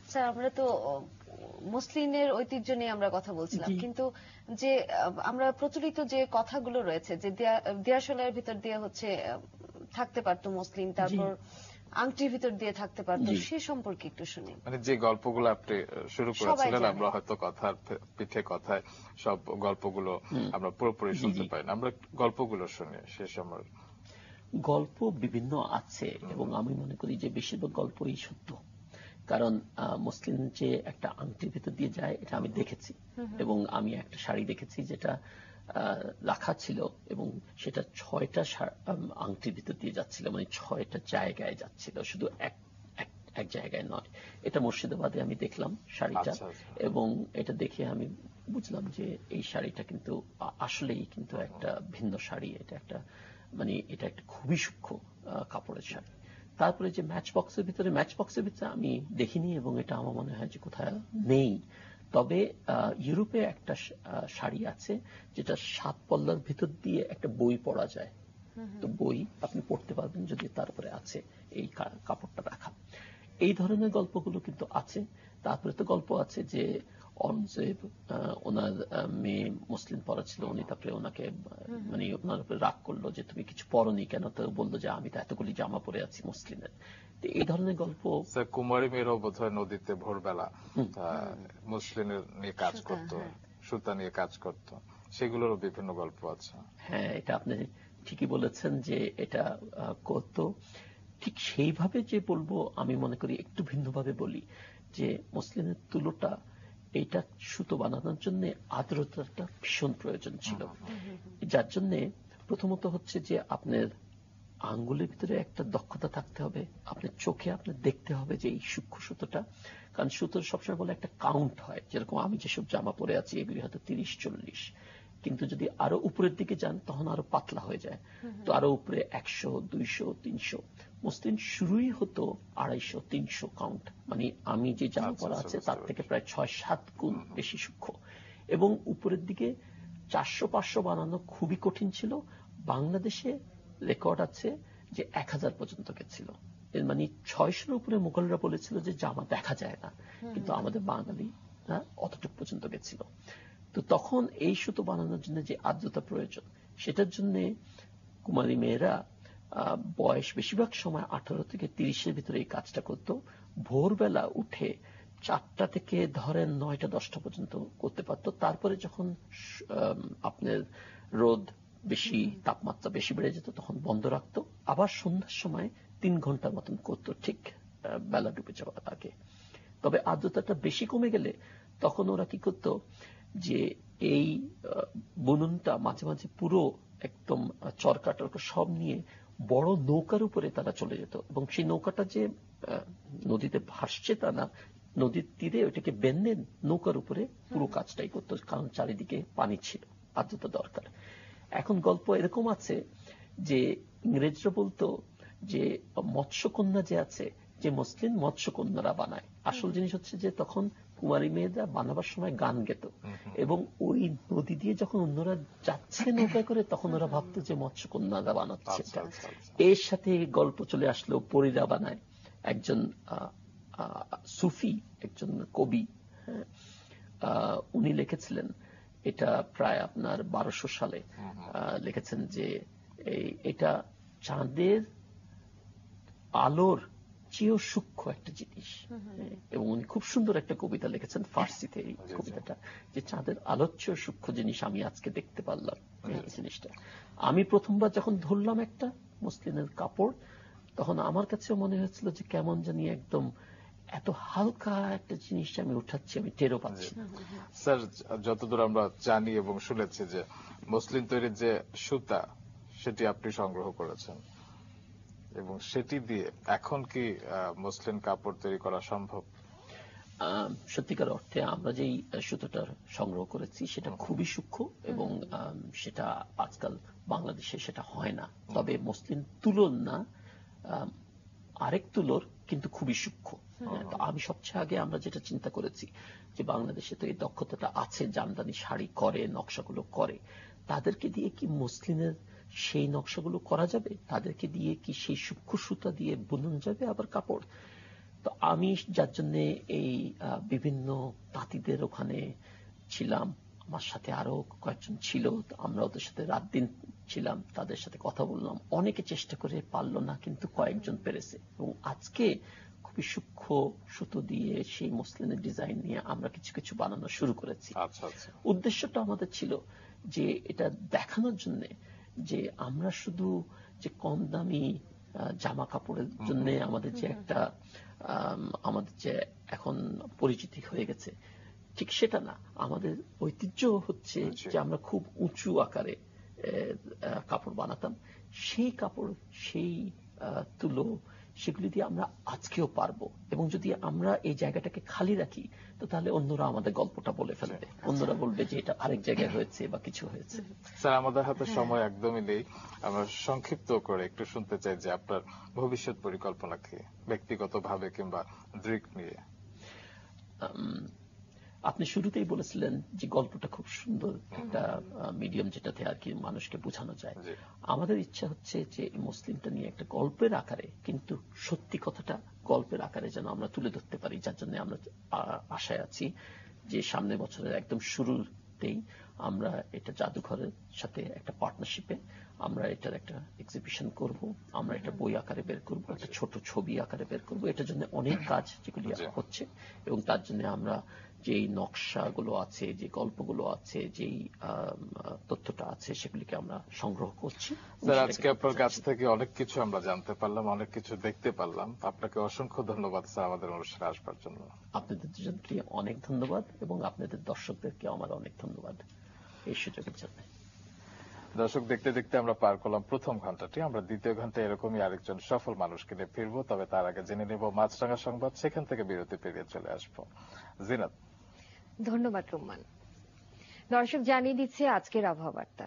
স্যার, আমরা তো মুসলিমের ঐতিহ্য নিয়ে আমরা কথা বলছিলাম, কিন্তু যে আমরা প্রচলিত যে কথাগুলো রয়েছে যে দিয়াশলাইয়ের ভিতর দিয়ে হচ্ছে থাকতে পারতো মুসলিম, তারপর আংটির ভিতর দিয়ে থাকতে পারতো, সে সম্পর্কে একটু শুনি। মানে যে গল্পগুলো আপনি শুরু করেছিলেন, আমরা হয়তো কথার পিঠে কথায় সব গল্পগুলো আমরা পুরোপুরি শুনতে পাই না, আমরা গল্পগুলো শুনি। সে সময় গল্প বিভিন্ন আছে এবং আমি মনে করি যে বেশিরভাগ গল্পই সত্য। কারণ মুসলিম যে একটা আংটির ভিতর দিয়ে যায় এটা আমি দেখেছি, এবং আমি একটা শাড়ি দেখেছি যেটা রাখা ছিল এবং সেটা 6টা আংটির ভিতর দিয়ে যাচ্ছিল, মানে 6টা জায়গায় যাচ্ছিল, শুধু এক জায়গায় নয়। এটা মুর্শিদাবাদে আমি দেখলাম শাড়িটা, এবং এটা দেখে আমি বুঝলাম যে এই শাড়িটা কিন্তু আসলেই কিন্তু একটা ভিন্ন শাড়ি। এটা একটা খুবই সূক্ষ্ম কাপড়ের শাড়ি। তারপরে যে ম্যাচ বক্সের ভিতরে আমি দেখিনি এবং এটা আমার মনে হয় যে কোথাও নেই। তবে ইউরোপে একটা শাড়ি আছে যেটা 7 পল্লার ভিতর দিয়ে একটা বই পড়া যায়, তো বই আপনি পড়তে পারবেন যদি তারপরে আছে এই কাপড়টা রাখা। এই ধরনের গল্পগুলো কিন্তু আছে। তারপরে তো গল্প আছে যে অরঙ্গজেব, ওনার মেয়ে মুসলিম পরা ছিল, উনি তারপরে ওনাকে ওনার উপরে রাগ করলো যে তুমি কিছু পরনি কেন, তো বললো যে আমি তো এতগুলি জামা পরে আছি মুসলিমের। এই ধরনের গল্প। কুমারী মেয়েরাও বোধহয় নদীতে ভোরবেলা মুসলিমের নিয়ে কাজ করত, সুতা নিয়ে কাজ করত, সেগুলোরও বিভিন্ন গল্প আছে। হ্যাঁ, এটা আপনি ঠিকই বলেছেন যে এটা করত। ঠিক সেইভাবে যে বলবো আমি মনে করি একটু ভিন্নভাবে বলি যে মুসলিমের তুলোটা, এটা সুতো বানানোর জন্য আর্দ্রতাটা ভীষণ প্রয়োজন ছিল, যার জন্য প্রথমত হচ্ছে যে আপনার আঙ্গুলের ভিতরে একটা দক্ষতা থাকতে হবে, আপনার চোখে আপনার দেখতে হবে যে এই সূক্ষ্ম সুতোটা, কারণ সুতোর সবসময় বলে একটা কাউন্ট হয়, যেরকম আমি যেসব জামা পরে আছি এগুলি হয়তো 30-40, কিন্তু যদি আরো উপরের দিকে যান তখন আরো পাতলা হয়ে যায়, তো আরো উপরে 100, 200, 300। মুসলিম শুরুই হতো 250-300 কাউন্ট, মানে আমি যে জামা পরা আছে তার থেকে প্রায় 6-7 গুণ বেশি সূক্ষ্ম, এবং উপরের দিকে 400-500 বানানো খুবই কঠিন ছিল। বাংলাদেশে রেকর্ড আছে যে 1000 পর্যন্ত গেছিল, এর মানে 600-এর উপরে মুঘলরা বলেছিল যে জামা দেখা যায় না, কিন্তু আমাদের বাঙালিরা অতটুকু পর্যন্ত গেছিল। তো তখন এই সুতো বানানোর জন্য যে আর্দ্রতা প্রয়োজন, সেটার জন্য কুমারী মেয়েরা বয়স বেশিরভাগ সময় 18 থেকে 30-এর ভিতরে এই কাজটা করতো। ভোরবেলা উঠে 4টা থেকে ধরেন 9টা 10টা পর্যন্ত করতে পারতো। তারপরে যখন আপনার রোদ বেশি, তাপমাত্রা বেশি বেড়ে যেত তখন বন্ধ রাখতো, আবার সন্ধ্যার সময় 3 ঘন্টার মতন করতো, ঠিক বেলা ডুবে যাওয়ার আগে। তবে আর্দ্রতাটা বেশি কমে গেলে তখন ওরা কি করতো যে এই বুননটা মাঝে মাঝে পুরো একদম চরকা টরকা সব নিয়ে বড় নৌকার উপরে তারা চলে যেত, এবং সেই নৌকাটা যে নদীতে ভাসছে তা না, নদীর তীরে ওইটাকে বেঁধে নৌকার উপরে পুরো কাজটাই করতো, কারণ চারিদিকে পানি ছিল, আর্দ্রতা দরকার। এখন গল্প এরকম আছে যে ইংরেজরা বলতো যে মৎস্যকন্যা যে আছে, যে মুসলিম মৎস্যকন্যারা বানায়, আসল জিনিস হচ্ছে যে তখন কুমারী মেয়েরা বানাবার সময় গান গেত, এবং ওই নদী দিয়ে যখন অন্যরা যাচ্ছে নৌকায় করে তখন ওরা ভাবতো যে মৎস্যকন্যারা বানাচ্ছে। এর সাথে গল্প চলে আসলো পরীরা বানায়। একজন সুফি, একজন কবি, উনি লিখেছিলেন, এটা প্রায় আপনার 1200 সালে লিখেছেন যে এটা চাঁদের আলোর চেয়েও সূক্ষ্ম একটা জিনিস, এবং উনি খুব সুন্দর একটা কবিতা লিখেছেন ফার্সিতে, এই কবিতাটা, যে চাঁদের আলোর চেয়েও সূক্ষ্ম জিনিস আমি আজকে দেখতে পারলাম। এই জিনিসটা আমি প্রথমবার যখন ধরলাম একটা মুসলিমের কাপড়, তখন আমার কাছে মনে হয়েছিল যে কেমন জানি একদম এত হালকা একটা জিনিস আমি উঠাচ্ছি, আমি টেরও পাচ্ছি। স্যার, যতদূর আমরা জানি এবং শুনেছি যে মুসলিম তৈরির যে সুতা সেটি আপনি সংগ্রহ করেছেন, এবং সেটি দিয়ে এখন কি মুসলিম কাপড় তৈরি করা সম্ভব? সত্যিকার অর্থে আমরা যেই সুতোটা সংগ্রহ করেছি সেটা খুবই সূক্ষ্ম, এবং সেটা আজকাল বাংলাদেশে সেটা হয় না। তবে মুসলিম তুলোর না, আরেক তুলোর, কিন্তু খুবই সূক্ষ্ম। তো আমি সবচেয়ে আগে আমরা যেটা চিন্তা করেছি যে বাংলাদেশে তো এই দক্ষতাটা আছে, জামদানি শাড়ি করে, নকশাগুলো করে, তাদেরকে দিয়ে কি মুসলিমের সেই নকশাগুলো করা যাবে, তাদেরকে দিয়ে কি সেই সূক্ষ্ম সুতা দিয়ে বুনন যাবে আবার কাপড়। তো আমি যার জন্য এই বিভিন্ন তাঁতিদের ওখানে ছিলাম, আমার সাথে আরো কয়েকজন ছিল, আমরা ওদের সাথে রাত দিন ছিলাম, তাদের সাথে কথা বললাম। অনেকে চেষ্টা করে পারলো না, কিন্তু কয়েকজন পেরেছে, এবং আজকে খুবই সূক্ষ্ম সুতো দিয়ে সেই মসলিনের ডিজাইন নিয়ে আমরা কিছু কিছু বানানো শুরু করেছি। উদ্দেশ্যটা আমাদের ছিল যে এটা দেখানোর জন্য যে আমরা শুধু যে কম দামি জামা কাপড়ের জন্য আমাদের যে একটা আমাদের যে এখন পরিচিতি হয়ে গেছে, ঠিক সেটা না। আমাদের ঐতিহ্য হচ্ছে যে আমরা খুব উঁচু আকারে কাপড় বানাতাম, সেই কাপড়, সেই তুলো, সেগুলি দিয়ে আমরা আজকেও পারবো। এবং যদি আমরা এই জায়গাটাকে খালি রাখি, তো তাহলে অন্যরা আমাদের গল্পটা বলে ফেলবে, অন্যরা বলবে যে এটা আরেক জায়গায় হয়েছে বা কিছু হয়েছে। স্যার, আমাদের হাতে সময় একদমই নেই, আমরা সংক্ষিপ্ত করে একটু শুনতে চাই যে আপনার ভবিষ্যৎ পরিকল্পনা কি, ব্যক্তিগতভাবে কিংবা দৃক নিয়ে। আপনি শুরুতেই বলেছিলেন যে গল্পটা খুব সুন্দর একটা মিডিয়াম, যেটাতে আর কি মানুষকে বোঝানো যায়। আমাদের ইচ্ছা হচ্ছে যে মুসলিমটা নিয়ে একটা গল্পের আকারে, কিন্তু সত্যি কথাটা গল্পের আকারে যেন আমরা তুলে ধরতে পারি, যার জন্য আমরা আশায় আছি যে সামনে বছরের একদম শুরুতেই আমরা এটা জাদুঘরের সাথে একটা পার্টনারশিপে আমরা এটার একটা এক্সিবিশন করব, আমরা এটা বই আকারে বের করব, একটা ছোট ছবি আকারে বের করব। এটার জন্য অনেক কাজ যেগুলি হচ্ছে, এবং তার জন্য আমরা যেই নকশাগুলো আছে, যে গল্পগুলো আছে, যেই তথ্যটা আছে, সেগুলিকে আমরা সংগ্রহ করছি। স্যার, আজকে আপনার কাছ থেকে অনেক কিছু আমরা জানতে পারলাম, অনেক কিছু দেখতে পারলাম। আপনাকে অসংখ্য ধন্যবাদ স্যার আমাদের অনুষ্ঠানে আসবার জন্য। আপনাদের দুজনকে অনেক ধন্যবাদ, এবং আপনাদের দর্শকদেরকে আমার অনেক ধন্যবাদ এই সুযোগের জন্য। দর্শক, দেখতে দেখতে আমরা পার করলাম প্রথম ঘন্টাটি। আমরা দ্বিতীয় ঘন্টায় এরকমই আরেকজন সফল মানুষকে নিয়ে ফিরবো, তবে তার আগে জেনে নেব মাছরাঙা সংবাদ, সেখান থেকে বিরতি পেরিয়ে চলে আসবো। জিনাত। ধন্যবাদ রুম্মান। দর্শক, জানিয়ে দিচ্ছে আজকের আবহাওয়া বার্তা।